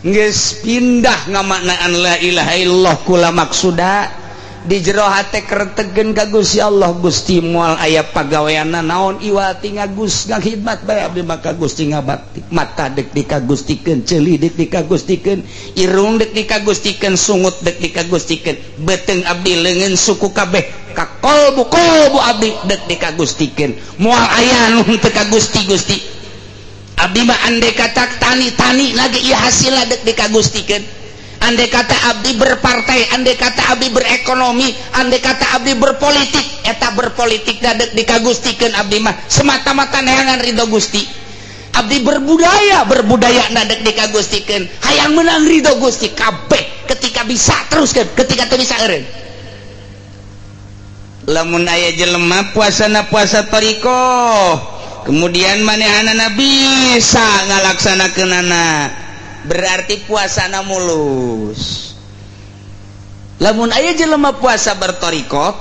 Speaker 1: geus pindah ngamaknaan la ilaha illallah kula maksuda di jero hate keretegeun ka Gusti Allah Gusti moal aya pagaweanna naon iwati ngagus ngahidmat bae abdi maka Gusti ngabakti mata dek dikagustikeun ceuli dek dikagustikeun irung dek dikagustikeun sungut dek dikagustikeun beuteung abdi leungeun suku kabeh ka kolbu abdi dek dikagustikeun moal aya nu teu ka Gusti abdi mah andai kata tani lagi ieu hasilna dek dikagustikeun. Andai kata abdi berpartai, andai kata abdi berekonomi, andai kata abdi berpolitik, eta berpolitik dadek dikagustikeun abdi mah semata-mata neangan ridho Gusti. Abdi berbudaya dadek dikagustikeun, hayang menang ridho Gusti kabeh ketika bisa teruskeun, ketika teu bisa eureun. Lamun aya jelema puasana puasa thariqah, kemudian manehanana bisa ngalaksanakeunana berarti puasana mulus. Lamun aya jelema puasa berthariqah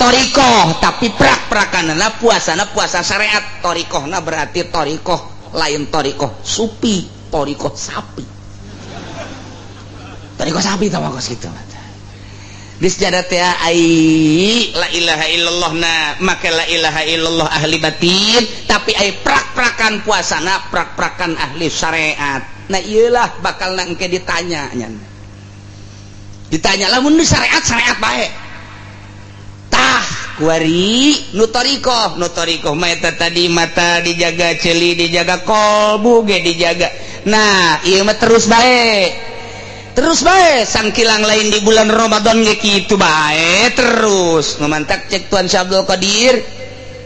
Speaker 1: tapi prak-prakanana puasana puasa syariat. Thariqahna berarti thariqah lain thariqah supi, thariqah sapi. Thariqah sapi tah kos kitu. disjadat ya la ilaha illallah maka la ilaha illallah ahli batin tapi prak-prakan puasana prak-prakan ahli syariat. Nah iyalah bakal engke ditanya lamun di syariat baik tah kuari nutorikoh mata tadi mata dijaga, celi dijaga, kolbu ge dijaga. Nah iya mah terus baik sang kilang lain di bulan Ramadan ge kitu bae terus memantak cek Tuan Syah Abdul Qadir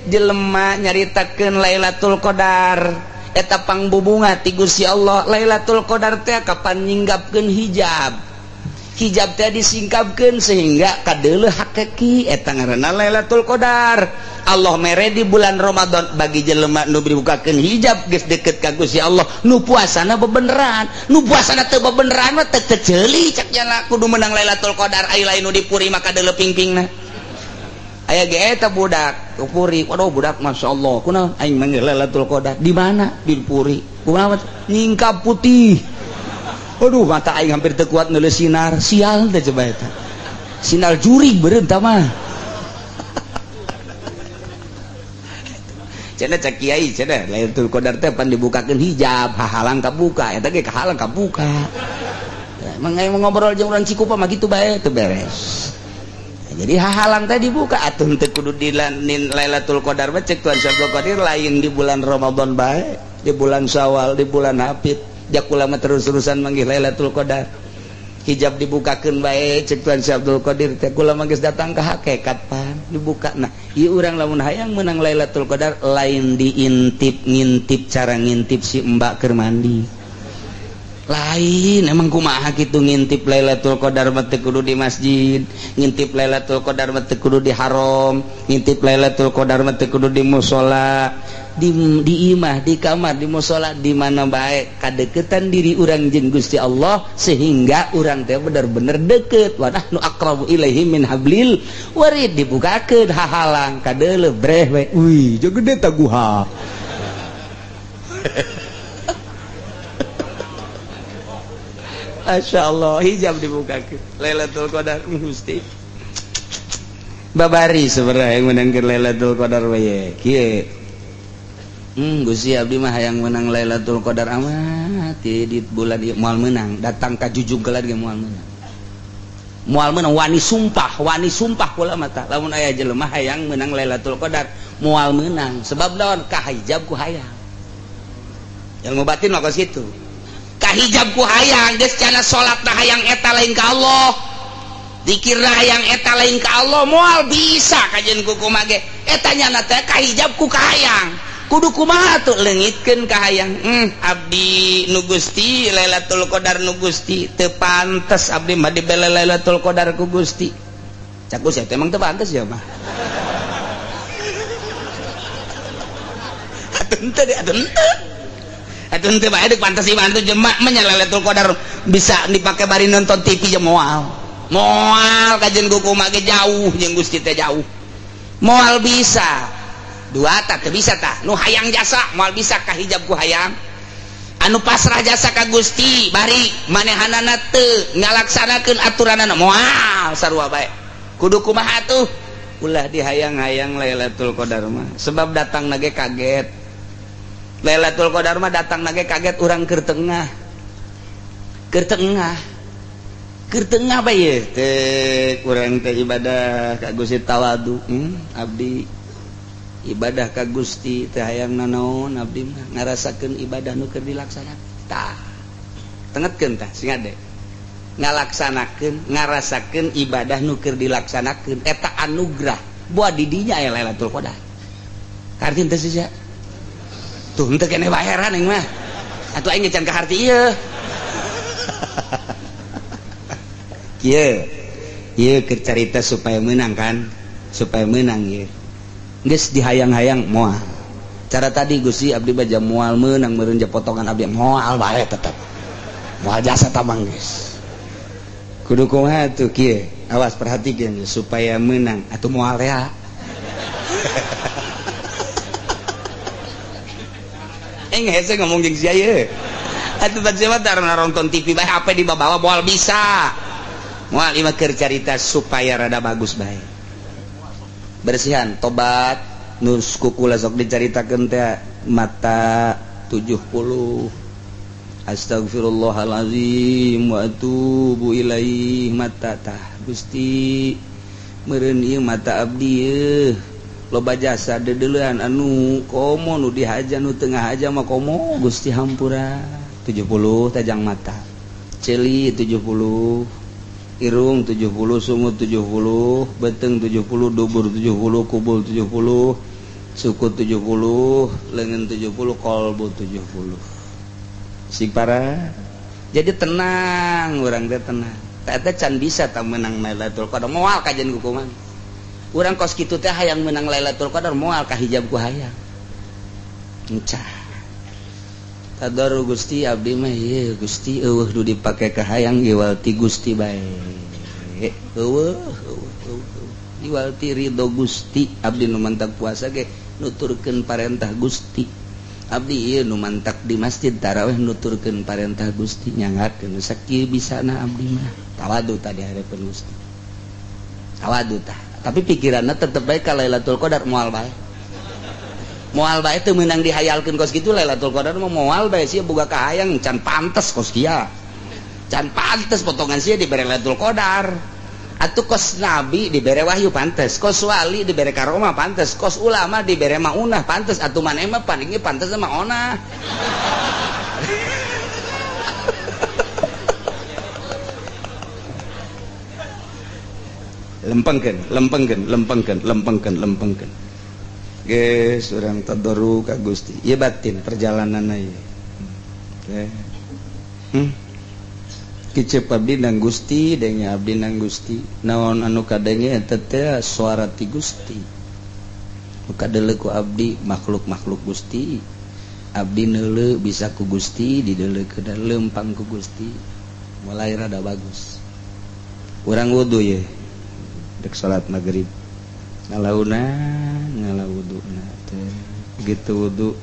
Speaker 1: jelema nyaritakeun Lailatul Qadar eta pangbubunga ti Gusti Allah. Lailatul Qadar teh kapan nyinggapkeun hijab teh disingkapkeun sehingga kadeuleuh hakiki eta ngaranna Lailatul Qadar. Allah mere di bulan Ramadan bagi jelema nu dibukakeun hijab geus deukeut ka Gusti Allah, nu puasana bebeneran, nu puasana teu bebeneran mah teu ceuli cak jana kudu menang Lailatul Qadar. Aya lain nu dipuri maka deuleu ping-pingna. Aya ge eta budak puri, waduh budak masyaallah kunaon aing manggil Lailatul Qadar di mana? Di puri. Kumaha nyingkap putih. Aduh mata aing hampir teu kuat nulis sinar, sial teh coba eta. Sinar jurig beureun tah mah. Cenah cek kiai cenah Lailatul Qadar teh pan dibukakeun hijab hahalang kabuka eta ge kahalang kabuka. Mangai ngobrol jeung urang Cikupa mah kitu bae teu beres. Jadi hahalang teh dibuka atuh teu kudu di Lailatul Qadar mah cek Tuan Syah Abdul Qadir lain di bulan Ramadan bae, di bulan Syawal, di bulan Hafid. Jakula mah terus-terusan manggih Lailatul Qadar. Hijab dibukakeun bae cek Tuan Syah Abdul Qadir teh kula mah geus datang ka hakikat pan dibuka. Nah ieu urang lamun hayang menang Lailatul Qadar lain ngintip cara ngintip si mbak keur mandi lain. Emang kumaha kitu ngintip Lailatul Qadar mah teu kudu di masjid, ngintip Lailatul Qadar mah teu kudu di haram, ngintip Lailatul Qadar mah teu kudu di mushola, di imah, di kamar, di mushola, di mana bae kadeketan diri urang jeung Gusti Allah sehingga urang teh bener-bener deket. Wa nahnu aqrabu ilaihi min hablil warid dibukakeun hahalang kadeuleuh breh we. Wih, jeung gede ta guha. Masyaallah hijab dibukakeun Lailatul Qadar Gusti. Babari sabaraha yang menangkeun Lailatul Qadar we kieu. Gusti abdi mah hayang menang Lailatul Qadar amat di bulan ieu moal menang datang ka Jujug gelar ge moal menang wani sumpah kula mata lamun aya jelema hayang menang Lailatul Qadar moal menang sebab naon ka hijab ku hayang ilmu batin mah kos kitu ka hijab ku hayang geus cenah salatna hayang eta lain ka Allah zikirna hayang eta lain ka Allah moal bisa kajen kumaha ge eta nyana teh ka hijab ku kahayang kudu kumaha tuh leungitkeun ka hayang abdi nu Gusti Lailatul Qadar nu Gusti teu pantes abdi mah dibela Lailatul Qadar ku Gusti cak Gusti emang teu pantes ya mah atuh teu bae deuk pantes iman tuh jemaah mah Lailatul Qadar bisa dipake bari nonton TV jeung moal kajen kumaha ge jauh jeung Gusti teh jauh moal bisa dua tak bisa tak nu hayang jasa moal bisa ka hijab ku hayang anu pasrah jasa ka Gusti bari manehanana teu ngalaksanakeun aturanana moal sarua bae kudu kumaha tuh ulah dihayang-hayang Lailatul Qadar mah sebab datang nage kaget Lailatul Qadar mah datang nage kaget urang keur tengah bae teh urang teh ibadah ka Gusti tawadu abdi ibadah ka Gusti teh hayang nanaon abdi mah ngarasakeun ibadah nu keur dilaksanakeun tah tengetkeun tah sing ade ngalaksanakeun ngarasakeun ibadah nu keur dilaksanakeun eta anugerah buat didinya aya Lailatul Qadar kartin teh sia tuh henteu keneh bayaran aing mah atuh aing can ka harti ieu kieu keur carita supaya menang kan supaya menang ieu geus dihayang-hayang moal cara tadi Gusti abdi baja moal meunang meureun potongan abdi moal bae tetep moal jasa tamang geus kudu kumaha tuh kieu awas perhatikeun supaya menang atuh moal rea hese ngomong jeung sia ieu atuh baca mah nonton TV bae HP dibawa moal bisa moal ieu mah keur carita supaya rada bagus bae bersihan tobat nu kukula sok dicaritakeun teh mata 70 Astagfirullahalazim wa atubu ilaih mata tah Gusti meureun ieu mata abdi yeuh loba jasa dedeuleuan anu komo nu dihaja nu teu ngahaja mah komo Gusti hampura 70 tajang mata ceuli 70 irung 70 sungut 70 beteng 70 dubur 70 kubul 70 suku 70 leungeun 70 kolbu 70 si para jadi tenang urang teh tenang eta can bisa tah menang Lailatul Qadar moal kajian kukuman urang kos kitu teh hayang menang Lailatul Qadar moal ka hijab ku hayang encah tadaru Gusti abdi mah ieu Gusti eueuh nu dipake ka hayang iwalti Gusti bae eueuh iwalti ridho Gusti abdi nu mantak puasa ge nuturkeun parentah Gusti abdi ieu nu mantak di masjid tarawih nuturkeun parentah Gusti nyangakeun sakieu bisana abdi mah tawadu tadi hareupeun Gusti tawadu tah tapi pikiranna tetep bae ka Lailatul Qadar moal bae teu meunang dihayalkeun kos kitu Lailatul Qadar mah moal bae sia boga kahayang can pantes kos kieu can pantes potongan sia dibere Lailatul Qadar atuh kos nabi dibere wahyu pantes kos wali dibere karomah pantes kos ulama dibere maunah pantes atuh maneh mah palinge pantes mah onah lempengkeun geus urang tadoru ka Gusti ieu batin perjalananna ieu kicep abdi nang Gusti dengnya abdi nang Gusti naon anu kadenge eta teh suara ti Gusti nu kadeuleu ku abdi makhluk-makhluk Gusti abdi neuleu bisa ku Gusti dideuleukeun leumpang ku Gusti mulai rada bagus urang wudu ye dek salat maghrib ngalauna wuduuna teh gitu wudu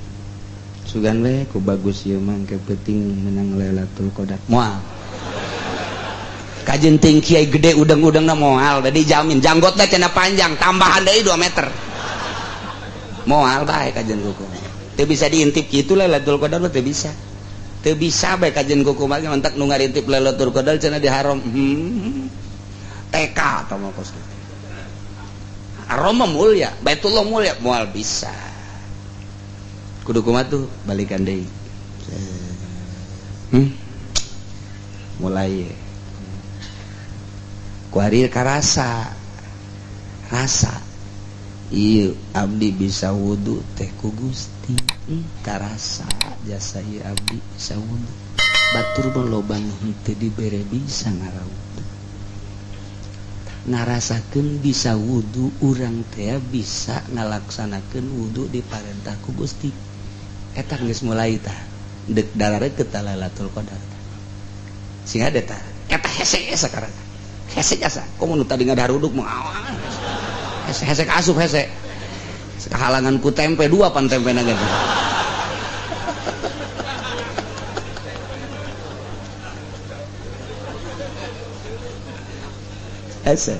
Speaker 1: sugan we ku bagus ieu mah ke penting menang Lailatul Qadar moal kajenting kiai gede udang-udang na moal tadi jamin janggotna cenah panjang tambahan deui 2 meter moal bae kajen kuku teu bisa diintip kitu Lailatul Qadar teu bisa bae kajen kuku mah mantak nu ngarintip Lailatul Qadar cenah di haram TK atau mah kos haram mah mulia Baitullah mulia moal bisa kudu kumaha tuh balikan deui mulai kuari karasa rasa iya abdi bisa wudu teh ku Gusti karasa jasa ieu abdi bisa wudu batur mah loba nu henteu dibere bisa ngarawudu ngarasakeun bisa wudu urang teh bisa ngalaksanakeun wudu diparentah ku Gusti eta geus mulai tah deuk dalareuk ka Lailatul Qadar sing ada tah eta hese sakarang hese jasa komo nu tadi ngadaruduk mah awan hese asup hese kahalangan ku tempe 2 pan tempena gitu hese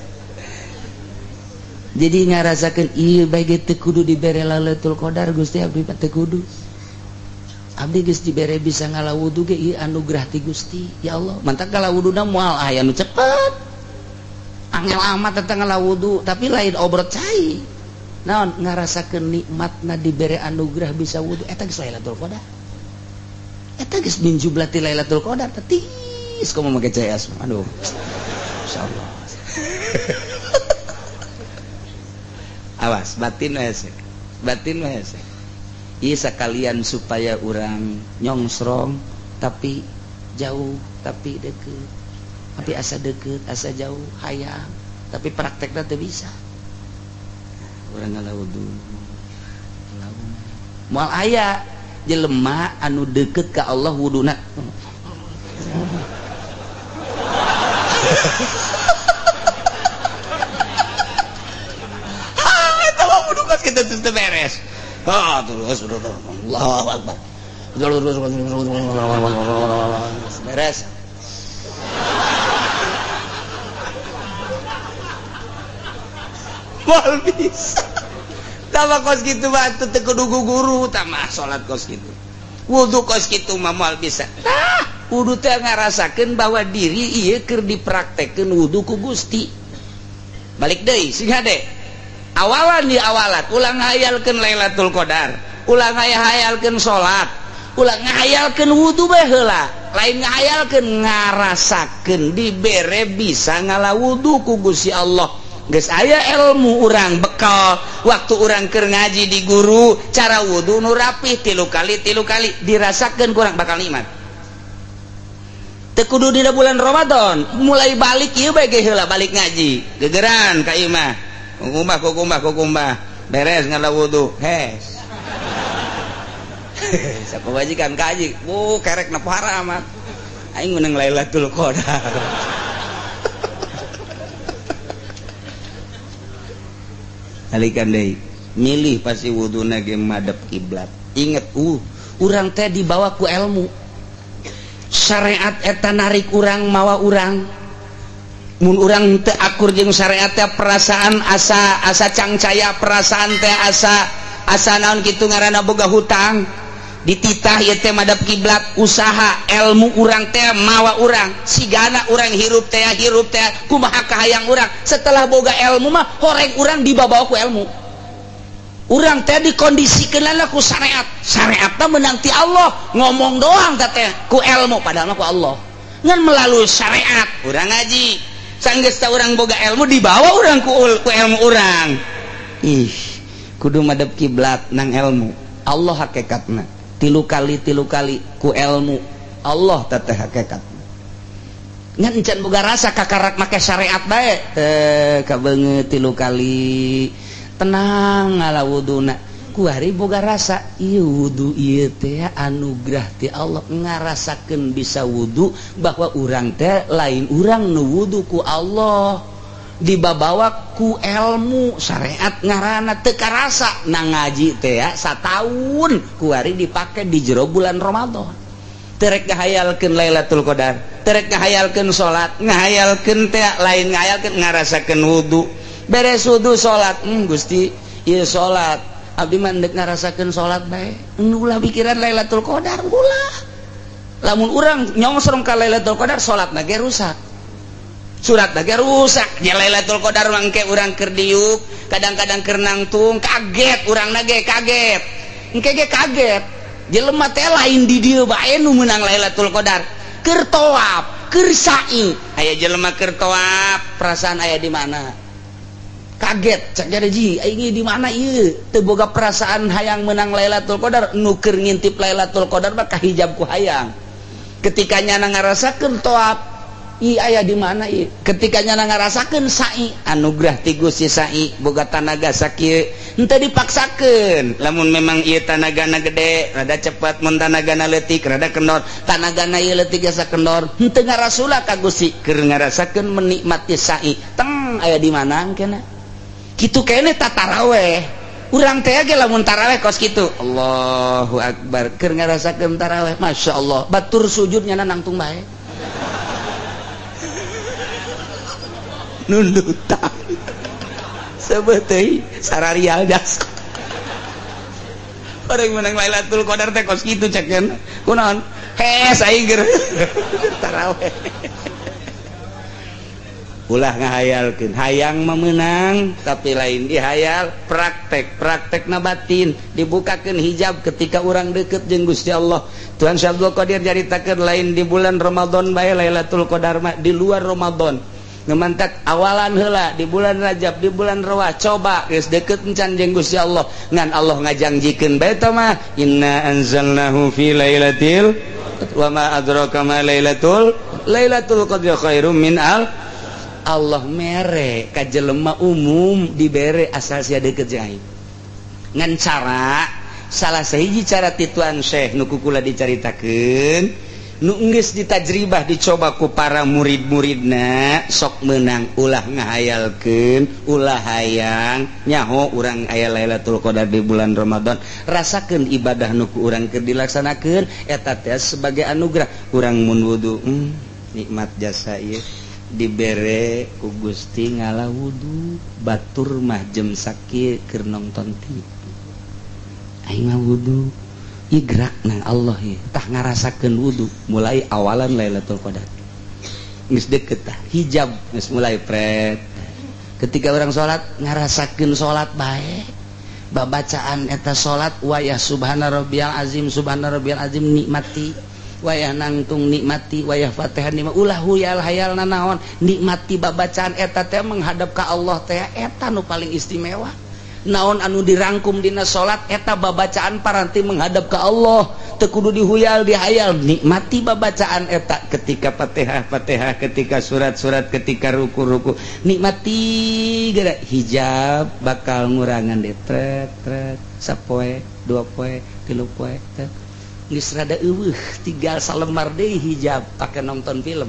Speaker 1: jadi ngarasakeun ieu bae ge teu kudu dibere Lailatul Qadar Gusti abdi teu kudu abdi geus dibere bisa ngalawudu ge ieu anugerah ti Gusti ya Allah mantap ngalawuduna moal aya nu cepet angel amat tentang ngalawudu tapi lain obrot cai naon ngarasakeun nikmatna dibere anugerah bisa wudu eta geus Lailatul Qadar eta geus min jublati Lailatul Qadar tetis komo make CS aduh insyaallah awas batin hese ieu sakalian supaya urang nyongsrong tapi jauh tapi deukeut tapi asa deket, asa jauh, hayang tapi prakteknya teu bisa urang ngalawudu moal aya jelema anu deket ka Allah wuduna eta mah wudu kos kitu teu beres terus Allahu Akbar beres moal bisa tambah kos gitu batu teu kudu guru tamah salat kos gitu wudu kos gitu mah moal bisa wudu teh ngarasakeun bahwa diri ieu keur dipraktekkeun wudu ku Gusti balik deui sing hade awalan di awalat ulang ngayalkeun Lailatul Qadar ulang ngayalkeun salat ulang ngayalkeun wudu bae heula lain ngayalkeun ngarasakeun dibere bisa ngalawudu ku Gusti Allah geus aya ilmu urang bekal waktu urang keur ngaji di guru cara wudu nu rapih 3 kali dirasakeun kurang bakal nikmat teu kudu dina bulan Ramadan mulai balik ieu bae ge heula balik ngaji gegeran ka ieu mah kukumbah beres ngalawudu hes sapawajikan kaji kerek na para amat aing menang Lailatul Qadar alikan deui milih pasti wuduna ge madep kiblat inget urang teh dibawa ku ilmu syariat eta narik urang mawa urang mun urang teu akur jeung syariat teh perasaan asa cangcaya perasaan teh asa naon kitu ngaranna boga hutang dititah ieu teh madep kiblat usaha ilmu urang teh mawa urang sigana urang hirup teh kumaha kahayang urang setelah boga ilmu mah horeng urang dibawa ku ilmu urang teh dikondisikeunna ku syariat teh meunang ti Allah ngomong doang teh ku ilmu padahal mah ku Allah ngan melalui syariat urang ngaji sanggeus teh urang boga ilmu dibawa urang ku ilmu urang kudu madep kiblat nang ilmu Allah hakikatna 3 kali ku ilmu Allah teteh hakikatna ngan encan boga rasa kakarak make syariat bae kabeungeut 3 kali tenang ngalawuduna ku hari boga rasa ieu wudu ieu teh anugerah ti Allah ngarasakeun bisa wudu bahwa urang teh lain urang nu wudu ku Allah dibawa ku ilmu syariat ngaranna teu karasa nang ngaji teh ya sataun ku hari dipake di jero bulan Ramadan terek ngahayalkeun Lailatul Qadar terek ngahayalkeun salat ngahayalkeun teh lain ngahayalkeun ngarasakeun wudu beres wudu salat Gusti ieu salat abdi mah deuk ngarasakeun salat bae ulah pikiran Lailatul Qadar ulah lamun urang nyongsrong ka Lailatul Qadar salatna ge rusak surat lagi rusak ya Lailatul Qadar mangke urang keur diuk kadang-kadang keur nangtung kaget urang nage kaget engke ge kaget jelema teh lain di dieu bae nu meunang Lailatul Qadar keur tawaf keur sa'i aya jelema keur tawaf perasaan aya di mana kaget cak jadi ji aing di mana ieu teu boga perasaan hayang meunang Lailatul Qadar nu keur ngintip Lailatul Qadar mah kahijab ku hayang ketika nyana ngarasakeun tawaf aya di mana ketika nyana ngarasakeun sa'i anugerah ti Gusti sa'i boga tanaga sakieu henteu dipaksakeun lamun memang ieu tanagana gede rada cepet mun tanagana leutik rada kendor tanagana ieu leutik asa kendor henteu ngarasula ka Gusti keur ngarasakeun menikmati sa'i teng aya di mana engkena kitu kene tataraweh urang teh ge lamun taraweh kos kitu Allahu Akbar keur ngarasakeun taraweh masyaallah batur sujudnya nangtung bae nundutan sebeteuy sararial das orang menang Lailatul Qadar teh kos kitu cekeun kunaon hes aing keur taraweh ulah ngahayalkeun hayang memenang tapi lain dihayal praktekna batin dibukakeun hijab ketika urang deukeut jeung Gusti Allah Tuhan Syabdul Qadir jaritakeun lain di bulan Ramadan bae Lailatul Qadar mah di luar Ramadan ngemantak awalan heula di bulan Rajab di bulan Rawah coba geus deukeut encan jeung Gusti Allah ngan Allah ngajangjikeun bae tah mah inna anzalnahu fi lailatil wa ma adraka ma lailatul qadri khairum min Allah mere ka jelema umum dibere asal sia deukeut jeung aing ngan cara salah sahiji cara ti Tuan Syekh nu kukula dicaritakeun nu geus ditajribah dicoba ku para murid-muridna sok meunang ulah ngahayalkeun ulah hayang nyaho urang aya Lailatul Qadar di bulan Ramadan rasakeun ibadah nu ku urang keur dilaksanakeun eta teh sebagai anugerah urang mun wudu nikmat jasa ieu dibere ku Gusti ngalah wudu batur mah jem sakit keur nonton TV aing mah wudu igrak nang Allah ya tah ngarasakeun wudu mulai awalan Lailatul Qadar geus deukeut tah hijab geus mulai pret ketika orang salat ngarasakeun salat bae babacaan eta salat wayah subhana rabbiyal azim nikmati wayah nangtung nikmati wayah Fatihah nikmati ulah huyal hayal nanaon nikmati babacaan eta teh menghadap ka Allah teh eta nu paling istimewa naon anu dirangkum dina salat eta babacaan paranti menghadap ka Allah teu kudu dihuyal dihayal nikmati babacaan eta ketika Fatihah ketika surat-surat ketika ruku-ruku nikmati geura hijab bakal ngurangan tret sapoe 2 poe 3 poe geus rada eueuh tinggal salembar deui hijab pake nonton film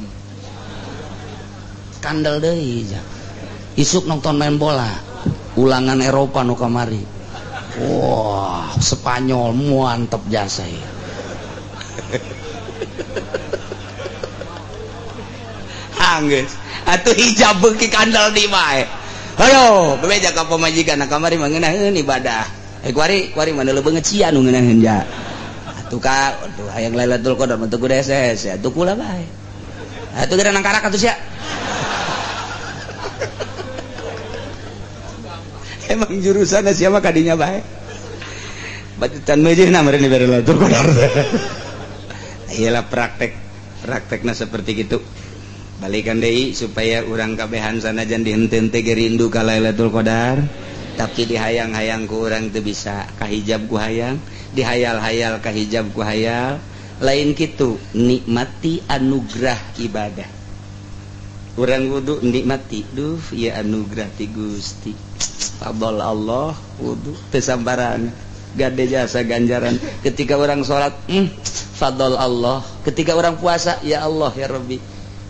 Speaker 1: kandel deui hijab isuk nonton main bola ulangan Eropa nu kamari wah Spanyol mantep jasa ya anggeus atuh hijab beuki kandel di bae halo bebeja ka pamajikan kamari mah ngeunaheun ibadah kuari mana leubeung ngecian nu ngeunaheun ja atuh ka atuh hayang Lailatul Qadar mah teu kudu SS atuh kula bae atuh geura nang karak atuh sia emang jurusan siapa kadinya bae batutan meujeunna meureun dibere Lailatul Qadar iyalah praktekna seperti gitu balikan deui supaya urang kabehan sanajan dihenteu teh rindu ka Lailatul Qadar tapi dihayang-hayang ku urang teu bisa kahijab ku hayang dihayal-hayal kahijab ku hayal lain kitu nikmati anugerah ibadah urang wudu nikmati duh ieu anugerah ti Gusti fadl Allah wudu teu sambaran gade jasa ganjaran ketika orang salat fadl Allah ketika orang puasa ya Allah ya Rabbi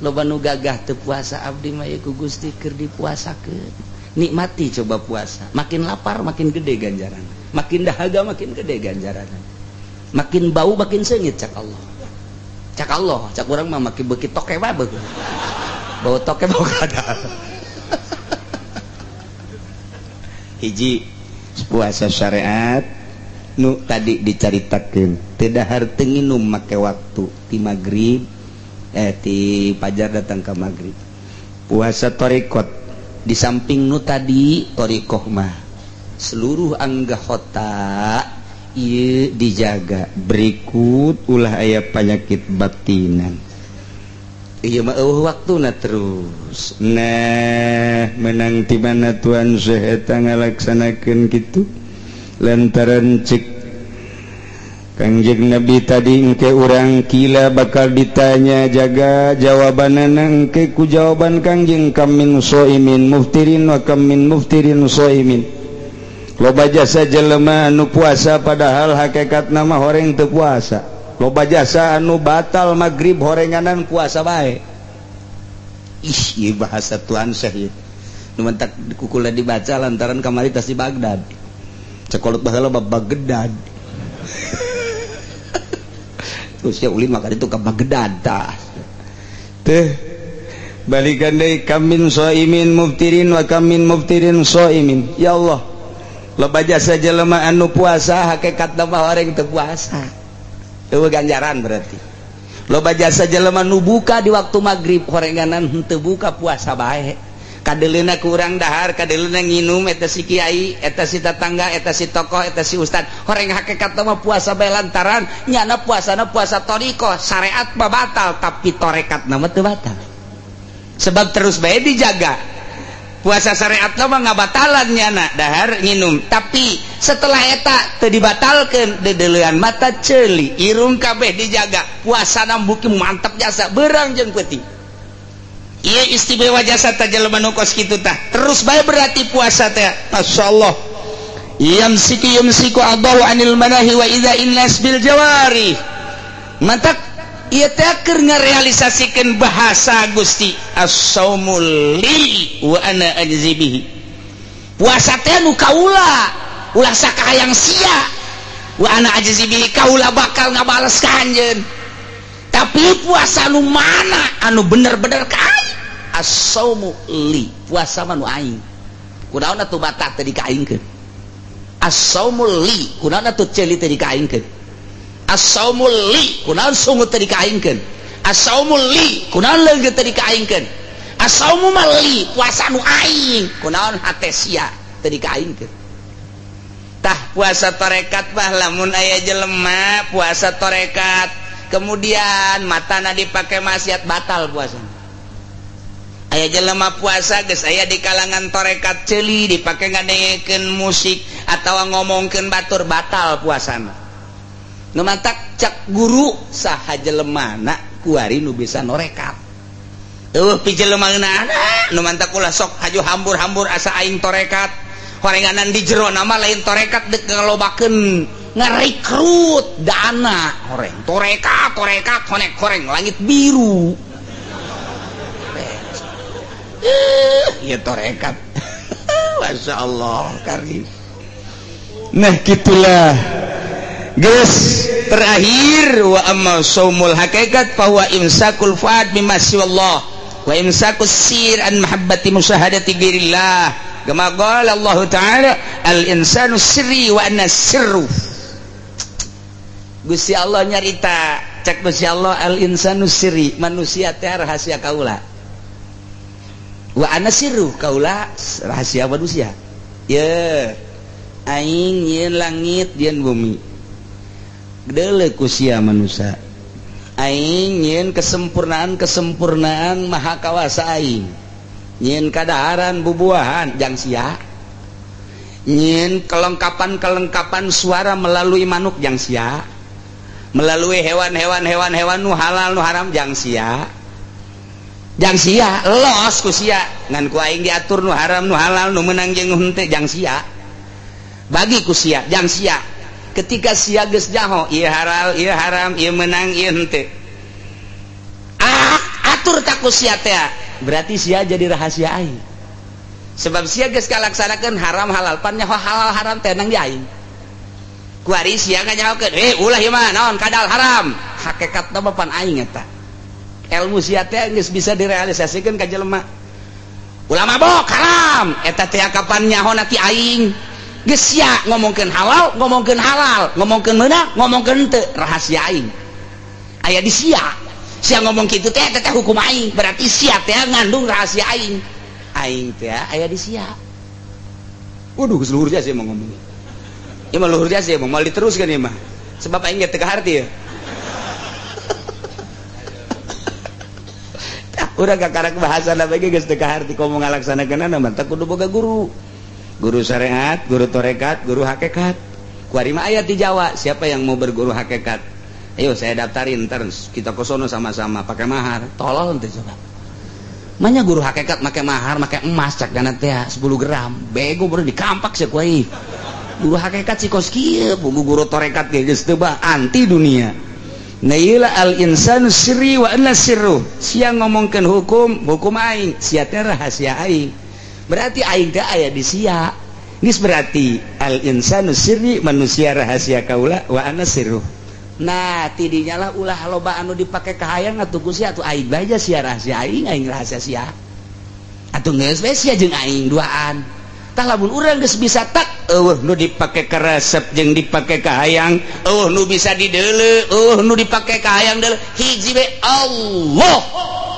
Speaker 1: loba nu gagah teu puasa abdi mah ku Gusti keur dipuasakeun nikmati coba puasa makin lapar makin gede ganjaran makin dahaga makin gede ganjaran makin bau makin seungit cak Allah cak urang mah makin beuki toke bae bau toke bau kada hiji puasa syariat nu tadi dicaritakeun teu dahar teu nginum make waktu ti magrib ti pajar datang ke magrib puasa thariqat di samping nu tadi thariqah mah seluruh anggota ieu dijaga berikut ulah aya penyakit batinan ieu mah eueuh waktuna terus nah menang ti mana Tuhan saeta ngalaksanakeun kitu lantaran cek Kangjeng Nabi tadi engke urang kila bakal ditanya jaga jawabanana engke ku jawaban Kangjeng kam min shaimin muftirin wa kam min muftirin shaimin loba jasa jelema anu puasa padahal hakikatna mah horeng teu puasa loba jasa anu batal magrib horenganan puasa bae ieu bahasa Tuhan syahid nu mentak kukula dibaca lantaran kamari tas di Baghdad cekolot baheula Baghdad terus ya ulin maka itu ke Baghdad teh balikan deui kamin shaimin muftirin wa kamin muftirin shaimin ya Allah loba jasa jelema anu puasa hakikatna mah horeng teu puasa teu ganjaran berarti loba jasa jelema nu buka di waktu magrib horenganan henteu buka puasa bae kadeleuna ku urang dahar kadeleuna nginum eta si kiai eta si tatangga eta si tokoh eta si ustad horeng hakikatna mah puasa bae lantaran nyana puasana puasa thariqah syariat mah batal tapi tarekatna mah teu batal sebab terus bae dijaga puasa syariatna mah ngabatalan nyana dahar nginum tapi setelah eta teu dibatalkeun dedeleuan mata ceuli irung kabeh dijaga puasana buki mantep jasa beurang jeung peuting iya istimewa jasa teh jelema nu kos kitu tah terus bae berarti puasa teh masyaallah yumsiku Allahu anil manahi wa idza innas bil jawari mantak ieu teh keur ngarealisasikeun bahasa Gusti as-saumul li wa ana ajzi bihi puasa teh nu kaula ulah sakahayang sia wa ana ajzi bihi kaula bakal ngabales ka anjeun tapi puasa anu mana anu bener-bener kae as-saumu li puasa manu aing kunaon atuh batak teh dikaingkeun as-saumu li kunaon atuh ceuli teh dikaingkeun as-saumu li kunaon sungut teh dikaingkeun as-saumu li kunaon leungit teh dikaingkeun as-saumu li puasa nu aing kunaon hate sia teh dikaingkeun tah puasa torekat mah lamun aya jelema puasa torekat kemudian matana dipake maksiat batal puasana aya jelema puasa geus aya di kalangan torekat ceuli dipake ngadengekeun musik atawa ngomongkeun batur batal puasana nu mantak cak guru saha jelemana kuari nu bisa norekat eueuh pi jelemaana nu mantak ulah sok haju hambur-hambur asa aing torekat horenganan di jero nama lain torekat dek ngalobakeun ngerekrut dana horeng torekat honek horeng langit biru ya torekat Masya Allah karim nah gitulah guys terakhir wa amma saumul hakikat fahuwa imsakul fuad mimma siwallah wa imsakus sir an mahabbati musyahadati ghirillah kama qala Allah taala al insanu sirri wa anna sirru Gusti Allah nyarita cek Gusti Allah al insanu sirri manusia teh rahasia kaula wa ana sirru kaula rahasia manusia ya aing yeun langit yeun bumi deuleu ku sia manusia aing yeun kesempurnaan maha kawasa aing nyin kadaharan bubuahan jang sia nyin kelengkapan suara melalui manuk jang sia melalui hewan nu halal nu haram jang sia los ku sia ngan ku aing diatur nu haram nu halal nu menang jeung nu henteu jang sia bagi ku sia jang sia ketika sia geus jaho ieu haram ieu menang ieu henteu atur tak ku sia teh berarti sia jadi rahasia aing sebab sia geus kalaksanakeun haram halal pan nyaho halal haram teh nang di aing kuari sia nganyahokeun ulah ieu mah naon kadal haram hakikatna mah pan aing eta ilmu sia teh geus bisa direalisasikeun ka jelema ulah mabok haram eta teh kapan nyahona ti aing geus sia ngomongkeun halal ngomongkeun meunang ngomongkeun henteu rahasia aing aya di sia ngomong gitu teh hukum aing berarti sia teh ngandung rahasia aing teh aya di sia waduh geus luhur jasa mau ngomong ieu mah luhur jasa mau diteruskeun ieu mah sebab aing ge teu kaharti ya urang kakarak bahasana bage geus teu kaharti komo ngalaksanakeunana mah teh kudu boga guru syariat guru torekat guru hakikat kuari mah aya di Jawa siapa yang mau berguru hakikat ayo saya daftarin ntar kita kosono sama-sama pakai mahar tolol ente coba manya guru hakikat pakai mahar pakai emas cak dana teh 10 gram bego baru dikampak sih kuai guru hakikat si kos kieu guru torekat ge geus teu anti dunia na ieu al insanu sirri wa anna sirru sia ngomongkeun hukum aing sia teh rahasia aing berarti aing teh aya di sia geus berarti al insanu sirri manusia rahasia kaula wa anna sirru nah tidinya lah ulah loba anu dipake kahayang atuh ku sia atuh aing bae sia rahasia aing rahasia sia atuh geus we sia jeung aing duaan tah lamun urang geus bisa tak eueuh nu dipake karesep jeung dipake kahayang eueuh nu bisa dideuleu eueuh nu dipake kahayang deuleu hiji we Allah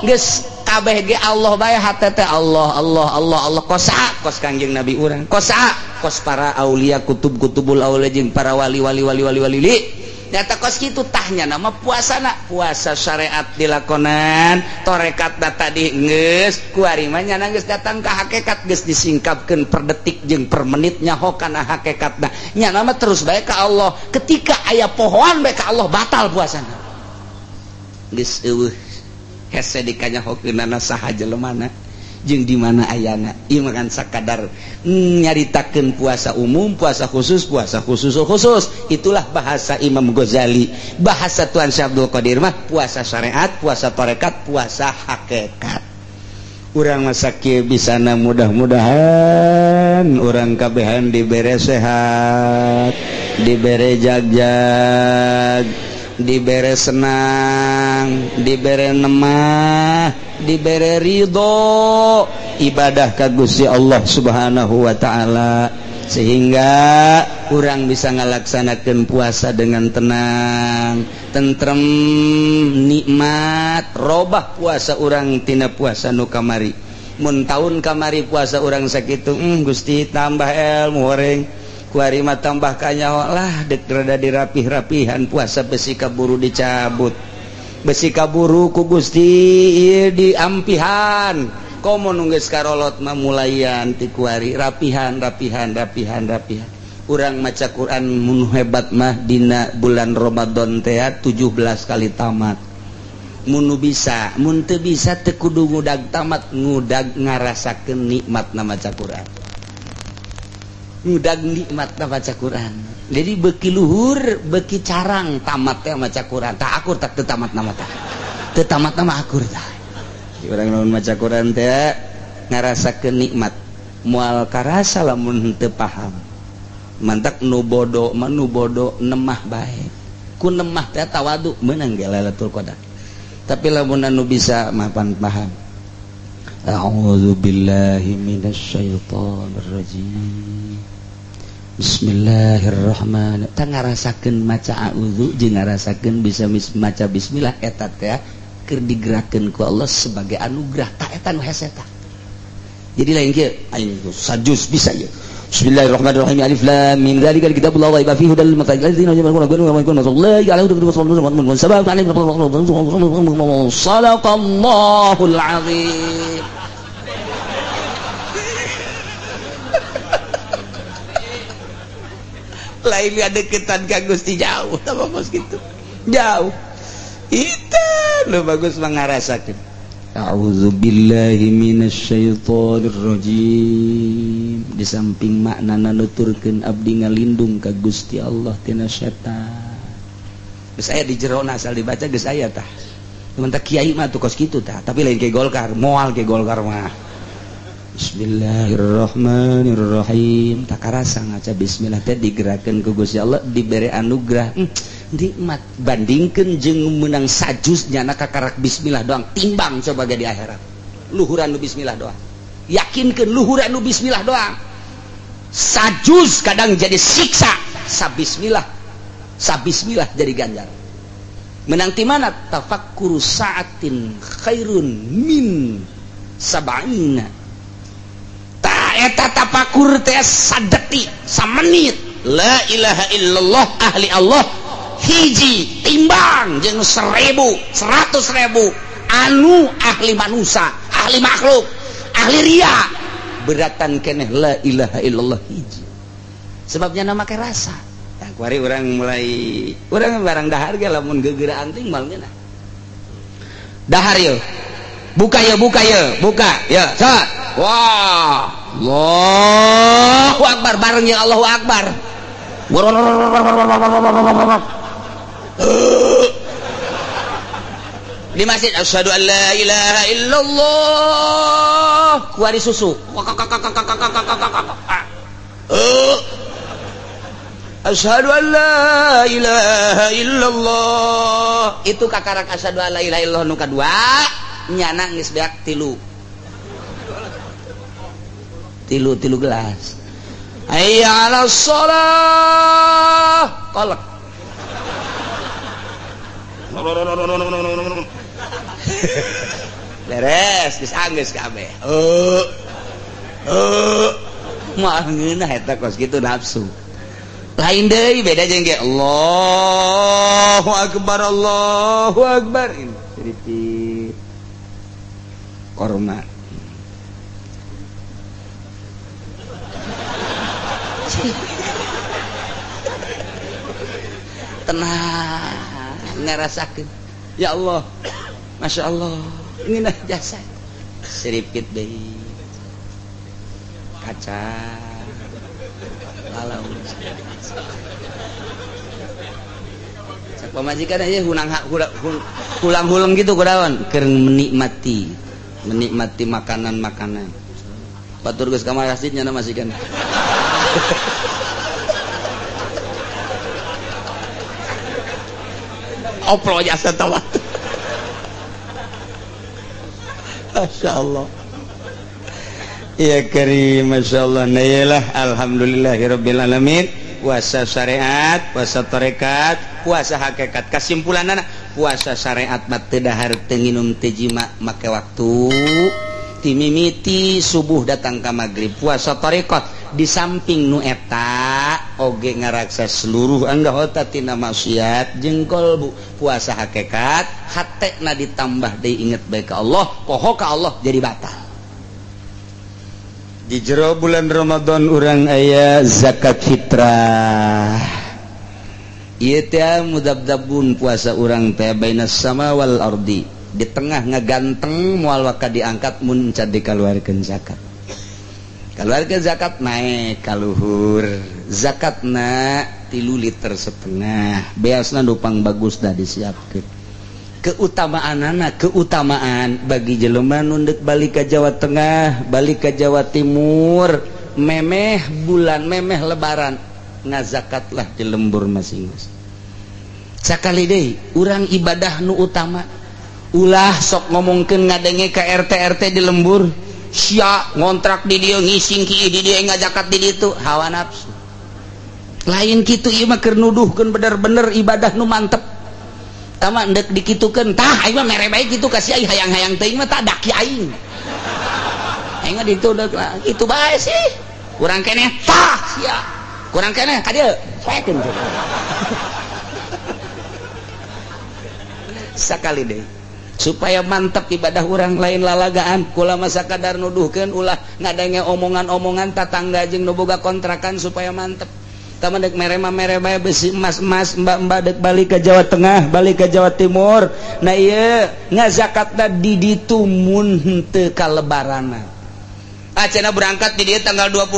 Speaker 1: geus kabeh ge Allah bae hate teh Allah kos Kangjeng Nabi urang kos para aulia kutubul aulia jeung para wali nyata kos kitu tahnya nama puasa syariat dilakonan torekat tadi geus kuari mah nyana geus datang ka hakikat geus disingkapkeun per detik jeung per menit nyaho kana hakikatna nyana mah terus bae ka Allah ketika aya pohoan bae ka Allah batal puasana geus eueuh hese dikanyahokeunana saha jelemana jeung di mana ayana ieu mah kan sakadar nyaritakeun puasa umum puasa khusus itulah bahasa Imam Ghazali bahasa Tuan Syekh Abdul Qadir mah puasa syariat puasa tarekat puasa hakikat urang mah sakieu bisana mudah-mudahan urang kabehan dibere sehat dibere jagjag dibere senang dibere nemah dibere ridho ibadah ka Gusti Allah Subhanahu wa taala, sehingga kurang bisa ngalaksanakeun puasa dengan tenang, tentrem, nikmat. Robah puasa urang tina puasa nu kamari. Mun taun kamari puasa urang sakitu, Gusti tambah ilmu horeng, kuari mah tambah kanyaho lah, dek rada dirapih-rapihan puasa besi kaburu dicabut. Besi kaburu ku Gusti ieu diampihan. Komo nunggeus karolot mah mulayan ti kuari rapihan. Urang maca Quran mun hebat mah dina bulan Ramadan teh 17 kali tamat. Mun bisa, mun teu bisa teu kudu ngudag tamat, ngudag ngarasakeun nikmatna maca Quran. Ngudag nikmatna maca Quran. Jadi beki luhur, beki carang tamat teh maca Quran. Tak akur tak teu tamat nama tah. Teu tamat nama akur tah. Urang lamun maca Quran teh ngarasakeun nikmat. Moal karasa lamun teu paham. Mantak nu bodo mah nu bodo nemah bae. Ku nemah teh tawadu meunang ge Lailatul Qadar. Tapi lamun anu bisa mapan paham. A'udzu billahi minasyaitonir rajim. Bismillahirrahmanirrahim. Ta ngarasakeun maca a'udzu jeung ngarasakeun bisa maca bismillah eta teh keur digerakeun ku Allah sebagai anugerah. Ta eta nu hese tah. Jadi lain kieu aing sajus bisa ye. Bismillahirrahmanirrahim. Alif lam mim. Dzalikal kitabul la raiba fihi hudal lil muttaqin alladzina yu'minuna bil ghaibi wa yuqimuna as-salata Sadaqallahul azim. Lain deketan ka Gusti jauh, apa bos gitu. Jauh. Itu lo bagus mangarasakeun. A'udzu billahi minasyaitonir rajim. Di samping maknana nuturkeun abdi ngalindung ka Gusti Allah tina setan. Geus aya di jerona asal dibaca geus aya tah. Teman kiai mah tuh kos kitu tah, tapi lain ke Golkar, moal ke Golkar mah. Bismillahirrahmanirrahim. Tak karasa ngaca bismillah teh digerakeun ku Gusti Allah, dibere anugerah nikmat. Bandingkeun jeung meunang sajus nyana kakarak bismillah doang, timbang coba ge di akhirat. Luhuran nu bismillah doang. Yakinkeun luhuran nu bismillah doang. Sajus kadang jadi siksa, sabismillah jadi ganjar. Menang ti mana? Tafakkuru sa'atin khairun min sab'ina. Eta tapakur teh sadetik samenit. La ilaha illallah ahli Allah hiji timbang jeung 100.000 anu ahli manusia, ahli makhluk, ahli ria beratan keneh la ilaha illallah hiji. Sebabnya nama ke rasa. Nah, kuari orang barang dahar ge lamun gegeuraan ting mal geuna. Dahar yeuh. Buka ya. Sat. Wah. Allahu Akbar bareng ya Allahu Akbar. Di masjid asyhadu an la ilaha illallah kuari susu. Asyhadu an la ilaha illallah. Itu kakarak asyhadu an la ilaha illallah nu kadua nyana geus beak 3 gelas. Hayya 'alas shalah. Kolak. Beres, geus anggeus kabeh. Moal ngeunah eta kos kitu nafsu. Lain deui beda jeung ge Allahu Akbar. Ini korma. Tenang ngarasakeun ya Allah, masya Allah ini nah jasa seripit deui kaca lalau sak pamajikan aja hulang-hulang gitu kudaon keur menikmati makanan batur geus ka masjidnya na masikan. Oplo jasa tawat. Masya Allah. Ya karim, Masya Allah. Nah yalah, alhamdulillahirrabbilalamin. Puasa syariat, puasa tarekat, puasa hakikat. Kesimpulan anak, puasa syariat mate dahar tenginum tejima make waktu timimiti subuh datang ke maghrib. Puasa tarekat di samping nu eta oge ngaraksa seluruh anggota tina maksiat jeung kolbu. Puasa hakikat hatena ditambah deui inget bae ka Allah, poho ka Allah jadi batal. Di jero bulan Ramadan urang aya zakat fitrah. Ieu teh mudabdabun puasa urang teh bainas sama wal ardi. Di tengah ngaganteng moal waka diangkat mun can dikaluarkeun zakat. Kaluarkeun zakat naik ka luhur. Zakatna 3 liter setengah. Beasna nupang bagus dah disiapkeun. Keutamaan bagi jelema nu deuk balik ka Jawa Tengah, balik ka Jawa Timur, memeh bulan, memeh lebaran, ngazakatlah di lembur masing-masing. Sakali deui urang ibadah nu utama ulah sok ngomongkeun ngadenge ka RT di lembur, sia ngontrak di dieu ngising ki di dieu ngazakat di ditu, hawa nafsu. Lain kitu ieu mah keur nuduhkeun bener-bener ibadah nu mantep. Tama ndek dikitukeun tah aing mah mere bae kitu ka si ai hayang-hayang teuing mah tak daki aing. Aing mah ditudeg kitu bae sih. Urang keneh tah sia. Kurang keneh ka dieu saekeun. Sakali deui supaya mantap ibadah urang lain lalagaan kula mah sakadar nuduhkeun ulah ngadenge omongan-omongan tatangga jeung nu boga kontrakan supaya mantep. Tama dek mere bae besi emas mbak dek balik ke Jawa Tengah, balik ke Jawa Timur. Nah iya ngazakatna di ditu mun henteu ka lebaranna. Acena berangkat di dieu tanggal 28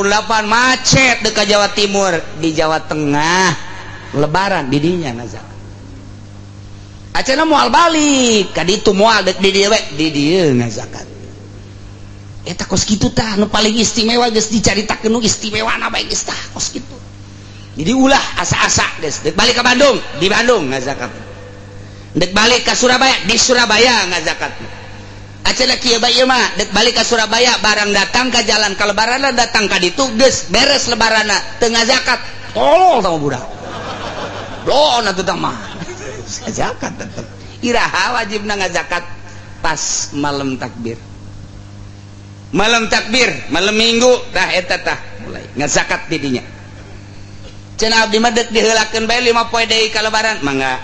Speaker 1: macet dek ka Jawa Timur, di Jawa Tengah lebaran di dinya ngazakat. Acena moal balik ka ditu moal dek di dieu we di dieu ngazakat. Eta kos kitu tah nu paling istimewa geus dicaritakeun nu istimewana bae geus tah kos kitu. Jadi ulah asa-asa des dek balik ke Bandung, di Bandung ngazakat. Dek balik ke Surabaya, di Surabaya ngazakat. Acara kieu bae ieu mah dek balik ke Surabaya barang datang ke jalan ka lebaranna datang ka ditu geus beres lebaranna teu ngazakat. Tolol sama budak. Doon atuh tah mah. Ngazakat tetep. Iraha wajibna ngazakat pas malam takbir. Malam takbir, malam Minggu tah eta tah mulai ngazakat di dinya. Cenah abdi mah deuk diheulakeun bae 5 poe deui ka lebaran mangga.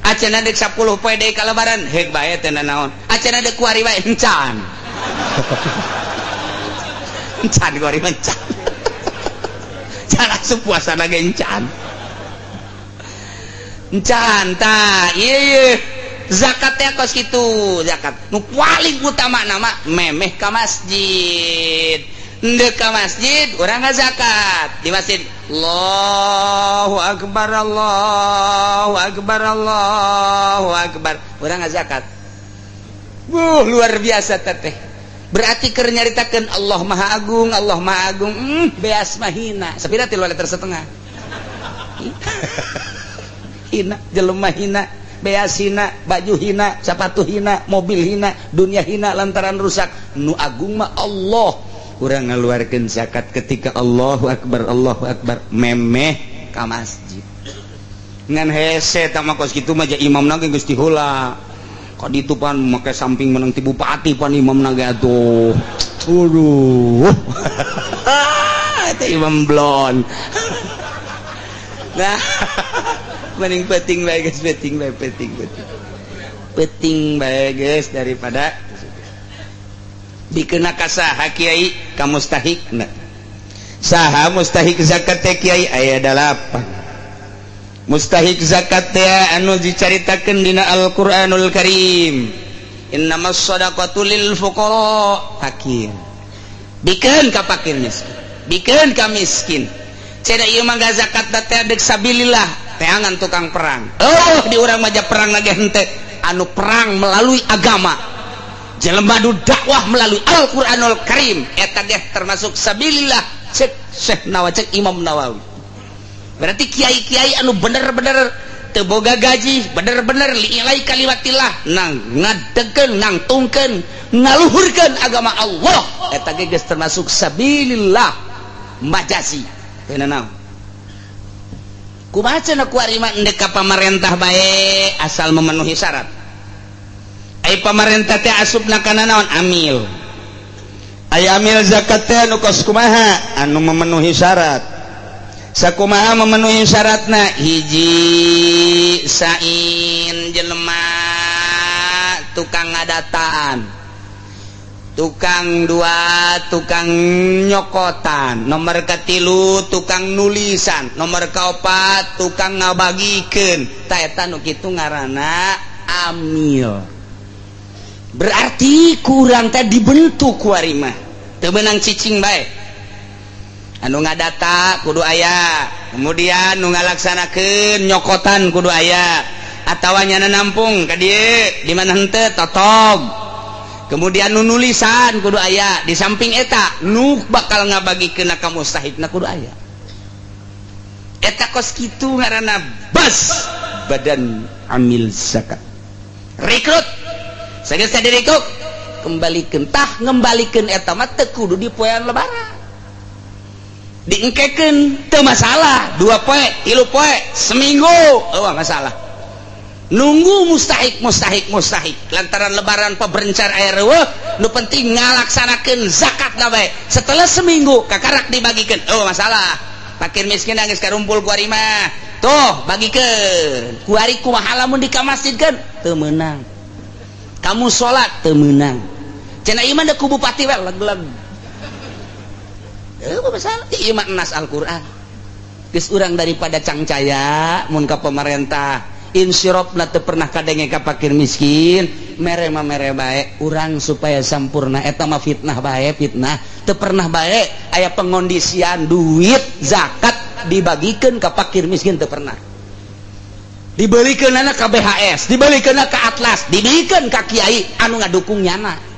Speaker 1: Acenah deuk 10 poe deui ka lebaran heug bae teh naon. Acenah deuk kuari bae encan. Encan kuari encan. Can asup puasana ge encan. Encan tah ieu zakat teh kos kitu zakat. Nu paling utama nama memeh ka masjid. Ndek ka masjid urang ngazakat di masjid. Allahu akbar Allahu akbar Allahu akbar urang ngazakat. Luar biasa teh. Berarti keur nyaritakeun Allah Maha Agung, Allah Maha Agung. Beas mah hina. Sapira 3 liter setengah. Hina, jelema hina, beas hina, baju hina, sepatu hina, mobil hina, dunia hina lantaran rusak. Nu agung mah Allah. Urang ngaluarkeun zakat ketika Allahu Akbar memeh ka masjid. Ngan hese tah mah kos kitu mah ja imamna ge geus diheula. Ka ditu pan make samping menang ti bupati pan imamna ge atuh. Aduh. Eta imam blon. Nah, mending peting bae geus peting bae geus daripada dikena ka saha kiai ka mustahikna. Saha mustahik zakat teh kiai aya 8. Mustahik zakat teh anu dicaritakeun dina Al-Qur'anul Karim. Innamas shadaqatu lil fuqara fakir. Bikeun ka fakir miskin. Bikeun ka miskin. Cenah ieu mah zakat teh deuk sabilillah, teangan tukang perang. Oh, di urang mah perang lagi henteu. Anu perang melalui agama. Jelema nu dakwah melalui Al-Qur'anul Karim eta ge termasuk sabilillah cek Syekh Nawawi, cek Imam Nawawi. Berarti kiai-kiai anu bener-bener boga gaji bener-bener liilai kalimatillah nang ngadegkeun nang tungkeun ngaluhurkeun agama Allah eta ge geus termasuk sabilillah majasi teu naon kumaha cenah ku ari mah endek ka pamarentah bae asal memenuhi syarat ai pamarentah teh asupna kana naon amil ai amil zakat teh anu kos kumaha anu memenuhi syarat sakumaha memenuhi syaratna hiji sain jelema tukang ngadataan tukang dua tukang nyokotan nomor katilu tukang nulisan nomor kaopat tukang ngabagikeun ta eta nu kitu ngaranna amil berarti kurang teh dibentuk ku ari mah teu meunang cicing bae anu ngadata kudu aya kemudian nu ngalaksanakeun nyokotan kudu aya atawa nyana nampung ka dieu di mana henteu totog kemudian nu nulisan kudu aya di samping eta nu bakal ngabagikeun ka mustahikna kudu aya eta kos kitu ngaranna bas badan amil zakat rekrut sageus direkrut kembalikeun tah ngembalikeun eta mah teu kudu di poean lebaran diengkekeun teu masalah 2 poe 3 poe seminggu eueuh masalah nunggu mustahik lantaran lebaran peberencar air eueuh nu penting ngalaksanakeun zakat na bae setelah seminggu kakarak dibagikeun eueuh masalah fakir miskin geus karumpul ku ari mah tuh bagikeun ku ari kumaha lamun di ka masjid kan teu meunang kamu sholat teu meunang cenah ieu mah da ku bupati we leg-leg masalah iman nas Al-Quran geus urang daripada cangcaya mun ka pemerintah insyirofna teu pernah kadenge ka fakir miskin mere mah mere bae urang supaya sampurna eta mah fitnah bae fitnah teu pernah bae aya pengondisian duit zakat dibagikeun ka fakir miskin teu pernah dibelikeunana ka BHS dibelikeunana ka Atlas dibikeun ka kiai anu ngadukung nyana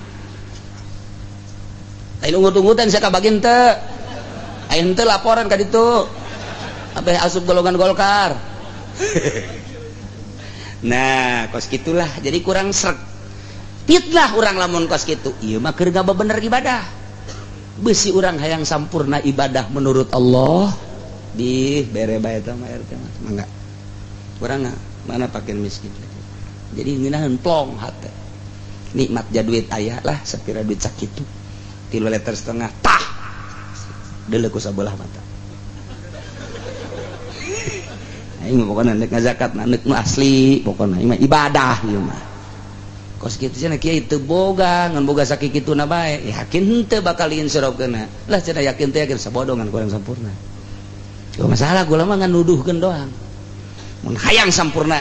Speaker 1: lain ungut-ungutan saya kabagian teu ayeuna teu laporan ka ditu apa asup golongan Golkar nah kos gitulah jadi kurang sreg fitnah urang lamun kos kitu ieu mah keur bener ibadah beusi urang hayang sampurna ibadah menurut Allah di bere bae eta mah RT mah mangga urang mana fakir miskin jadi ngeunaheun plong hate nikmat jaduit aya lah sapira duit sakitu 3,5 liter tah deuleu ku sabelah mata aing mah pokona neuk ngazakat neuk nu asli pokona ieu mah ibadah ieu mah kos kitu cenah kieu teu boga ngan boga sakikituna bae yakin henteu bakal insyrofkeunna lah cenah yakin teh yakin sabodongan kurang sampurna gak masalah gua mah ngan nuduhkeun doang mun hayang sampurna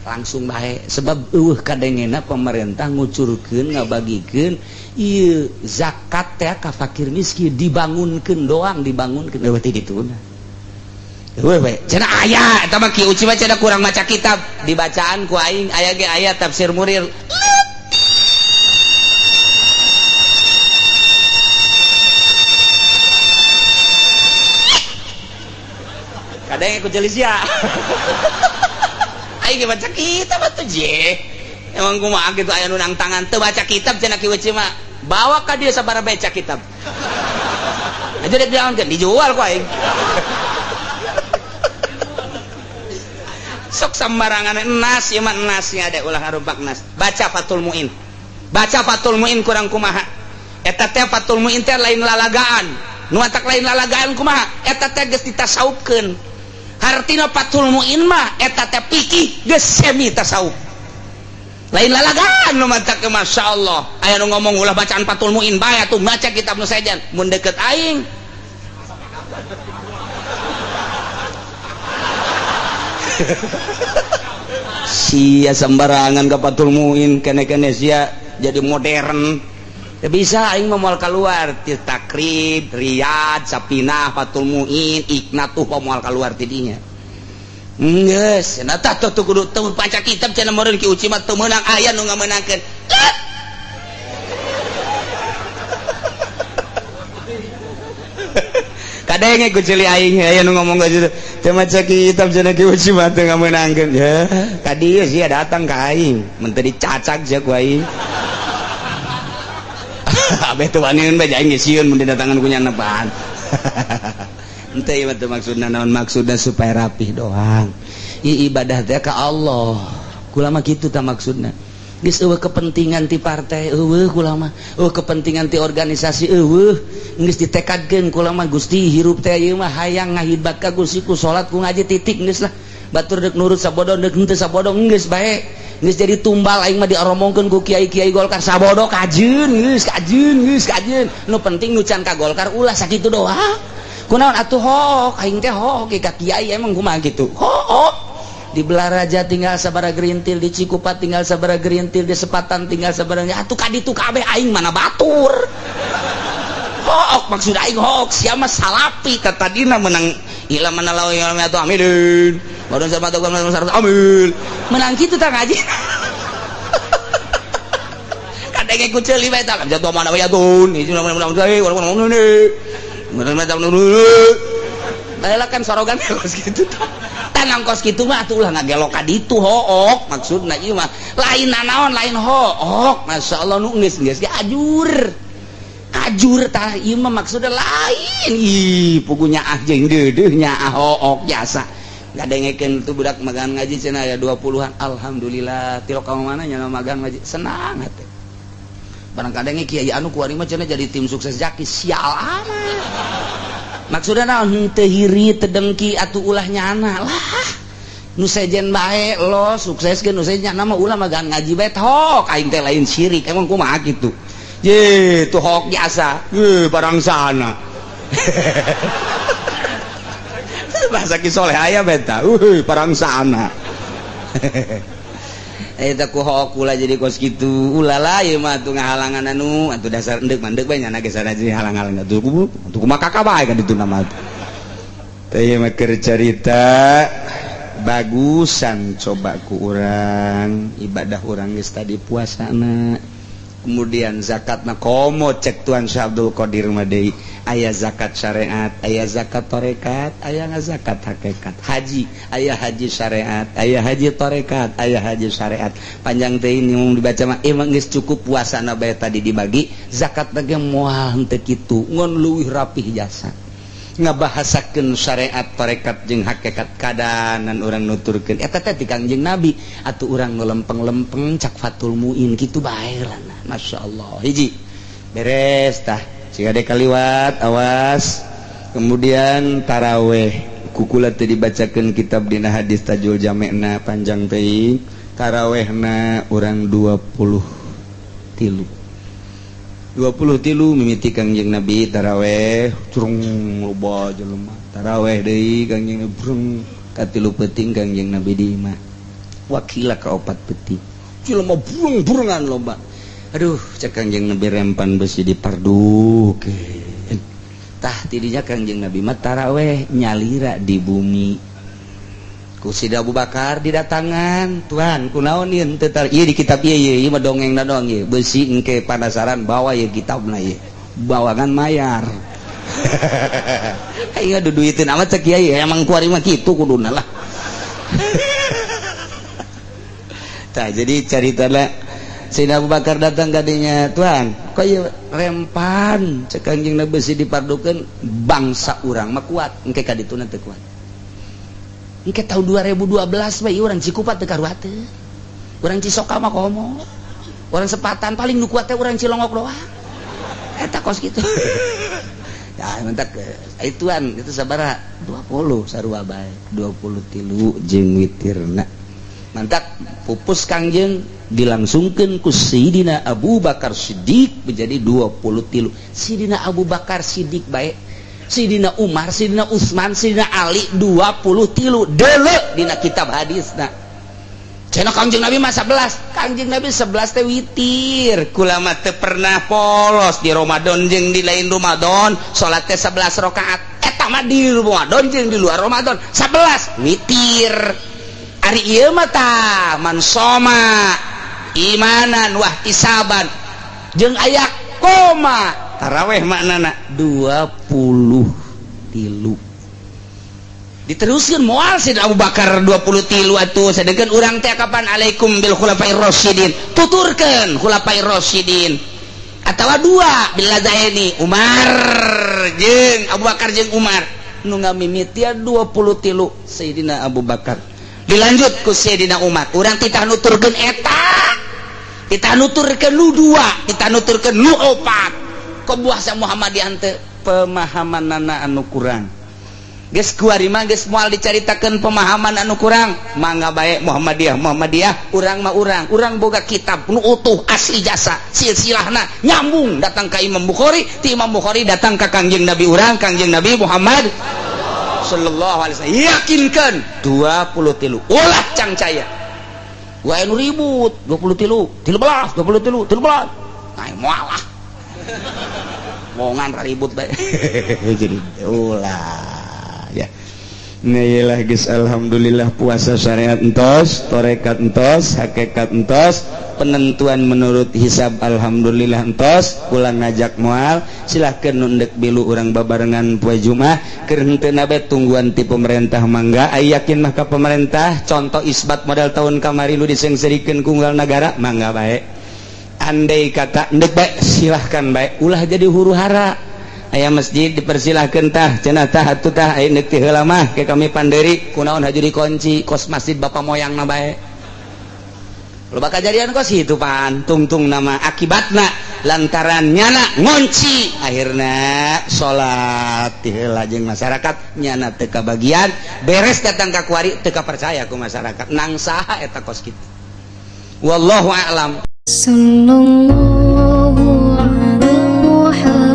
Speaker 1: langsung bae sebab eueuh kadengena pemerintah ngucurkeun ngabagikeun ieu zakat teh ka fakir miskin dibangunkeun doang dibangunkeun eueuh teh dituna eueuh we cenah aya eta mah ki uci mah cenah kurang maca kitab dibacaan ku aing aya ge aya tafsir Murir kadang aku jelisia aing baca kitab atuh je emang kumaha gitu aya nu nang tangan teu baca kitab cenah kieu mah bawa ka dieu sabaraha baca kitab aja dek diaonkeun dijual ku aing sok sambarangan nas ieu mah nas nya ada ulah harumpak nas baca Fathul Muin kurang kumaha eta teh Fathul Muin teh lain lalagaan nu atak lain lalagaan kumaha eta teh geus ditasawufkeun hartina Fathul Muin mah eta teh fikih geus semi tasawuf lain lalagaan nu matak masyaallah aya nu ngomong ulah bacaan Fathul Muin bae atuh baca kitab nu saejan mun deukeut aing sia sembarangan ka Fathul Muin kene-kene sia jadi modern teu bisa aing mah moal kaluar ti Takrib Riyad Sapinah Fathul Muin Iqnatuh moal kaluar ti dinya geus cenah tah tuh kudu teu baca kitab cenah meureun ki uci mah teu meunang aya nu ngamenangkeun kadenge ku cili aing aya nu ngomong gitu teu maca kitab cenah ki uji mah teu ngamenangkeun ya ka dieu sia datang ka aing mun teu dicacak sia ku aing abeh teu wani bae aing geus sieun mun didatangan ku nyana pan henteu ieu teh maksudna naon maksudna supaya rapih doang ibadah teh ka Allah kula mah kitu tah maksudna geus eueuh kepentingan ti partai eueuh kula mah eueuh kepentingan ti organisasi eueuh geus ditekadkeun kula mah Gusti hirup teh ieu mah hayang ngahibat ka Gusti ku salat ku ngaji titik geus lah batur deuk nurut sabodo deuk henteu sabodo geus bae geus jadi tumbal aing mah diaromongkeun ku kiai-kiai Golkar sabodo kajeun geus nu penting nu can ka Golkar ulah sakitu doang kunaon atuh hok aing teh hok ka kiai emang kumaha kitu hok di Belaraja tinggal sabaraha gerintil, di Cikupa tinggal sabaraha gerintil, di Sepatan tinggal sabaraha atuh kaditu kabeh aing mana batur hook maksud aing hook sia mah salapi ka tadina menang ila manalaw ya atuh amilin baru sabatu amil menang kitu tah ngaji kadenge ku ceuli bae tah jatuh mana ya tun ieu mana saya ngomong ini mana kan sorogan kos gitu tanang kos gitu mah atuh ulah ngagelok ka ditu hook maksudna ieu mah lain nanaon lain hook masyaallah nu geus ge ajur tah ieu mah maksudna lain ih pugunya ah jeung deudeuh nya hook jasa ngadengekeun tu budak magang ngaji cenah aya 20-an alhamdulillah tilok ka mana nya magang ngaji senang hate barang kadenge kiai anu kuari mah cenah jadi tim sukses jaki sial amat maksudna naon teu hiri teu dengki atuh ulah nyana lah nu sejen bae lo sukseskeun nu sejen nyana mah ulah magang ngaji bae hok aing teh lain syirik emang kumaha kitu ye tuh hok jasa ye barang sana bahasa ki soleh aya beta barang sana eta ku hok ulah jadi kos kitu ulah lah ieu mah atuh ngahalangan anu atuh dasar endek mandek bae nyana geus sana jadi halang-halang atuh kumaha kakak bae kan ditu nama teh ieu mah keur carita bagusan coba ku urang ibadah urang geus tadi puasana kemudian zakatna komo cek Tuan Syekh Abdul Qadir mah deui aya zakat syariat aya zakat tarekat aya zakat hakikat haji aya haji syariat aya haji tarekat aya haji syariat panjang teh ini mun dibaca mah emang geus cukup puasana bae tadi dibagi zakat ge moal henteu kitu ngon leuwih rapih jasa ngabahasakeun syariat tarekat jeung hakikat kadanan urang nuturkeun eta teh ti Kangjeng Nabi atuh urang nu lempeng-lempeng cak Fathul Muin kitu bae lah masyaallah hiji beres tah sigade kaliwat awas kemudian taraweh kukula teu dibacakeun kitab dina hadis tajul jamena panjang teuing tarawehna urang 23 mimiti Kangjeng Nabi taraweh curung loba jelema taraweh deui Kangjeng Nabi brung ka 3 peuting Kangjeng Nabi di imah wakila ka 4 peuting jelema burung-burungan loba aduh cek Kangjeng Nabi rempan besi dipardukeun tah tidinya Kangjeng Nabi mah taraweh nyalira di bumi ku Sida Abu Bakar didatangan Tuhan kunaon ieu teu tar ieu di kitab ieu mah dongengna doang ieu beusi engke panasaran bawa ieu kitabna ieu bawangan mayar aing adu duiteun amat cek ieu emang kuari mah kitu kuduna lah tah jadi caritana Sida Abu Bakar datang kadinya Tuhan kok ieu rempan cek Kangjeng Nabi beusi dipardukeun bangsa urang mah kuat engke ka dituna teu kuat engke tahun 2012 bae urang Cikupa teu karuat teu urang Cisoka mah komo urang Sepatan paling nu kuat teh urang Cilongok doang eta kos kitu ya mentak ituan itu sabaraha 20 sarua bae 23 jeung witirna mantak pupus Kangjeng dilangsungkeun ku Sayyidina Abu Bakar Siddiq menjadi 23 Sayyidina Abu Bakar Siddiq bae Sayyidina Umar, Sayyidina Utsman, Sayyidina Ali 23 deuleu dina kitab hadisna. Cenah Kangjeng Nabi mah 11. Kangjeng Nabi 11 teh witir. Kula mah teu pernah polos di Ramadan jeung di lain Ramadan, salat teh 11 rakaat. Eta mah di Ramadan jeung di luar Ramadan 11 witir. Ari ieu mah tah man soma imanan wah isaban jeung aya koma taraweh maknana 20 diteruskan moal Sayyidina Abu Bakar 23 atuh sedangkan urang teh kapan alaikum bil khulafair rasyidin tuturkeun khulafair rasyidin atawa dua bil ladaini Umar jeung Abu Bakar jeung Umar nu ngamimitian 23 Sayyidina Abu Bakar dilanjut ku Sayyidina Umar urang titah nuturkeun eta kita nuturkeun nu dua kita nuturkeun nu opat kebuah sa Muhammadiyah teh pemahamanana anu kurang geus kuari mah geus moal dicaritakeun pemahaman anu kurang mangga bae Muhammadiyah urang mah urang boga kitab nu utuh asli jasa silsilahna nyambung datang ka Imam Bukhari ti Imam Bukhari datang ka Kangjeng Nabi urang Kangjeng Nabi Muhammad sallallahu alaihi wasallam yakinkeun 23 ulah cangcaya wae nu ribut 23 moal lah mongan ribut bae jadi ulah ya nailah geus alhamdulillah puasa syariat entos torekat entos hakikat entos penentuan menurut hisab alhamdulillah entos ulang ngajak moal silahkeun nundek bilu urang babarengan poe Jumat keur henteu na bae tungguan ti pemerintah mangga aya yakin mah ka pemerintah contoh isbat modal tahun kamari lu disengserikeun ku unggal negara mangga bae andai kata ndek bae silahkan bae ulah jadi huru-hara aya masjid dipersilahkeun tah cenah tah atuh tah aya neuk ti heula mah ke kami panderi kunaon haju dikunci kos masjid bapa moyangna bae loba kajadian kos itu pan tungtung nama akibatna lantaran nyana ngunci akhirna salat ti heula jeung masyarakat nyana teu kabagian beres datang ka kuari teu percaya ku masyarakat nang saha eta kos kitu wallahu a'lam sallallahu alaihi Muhammad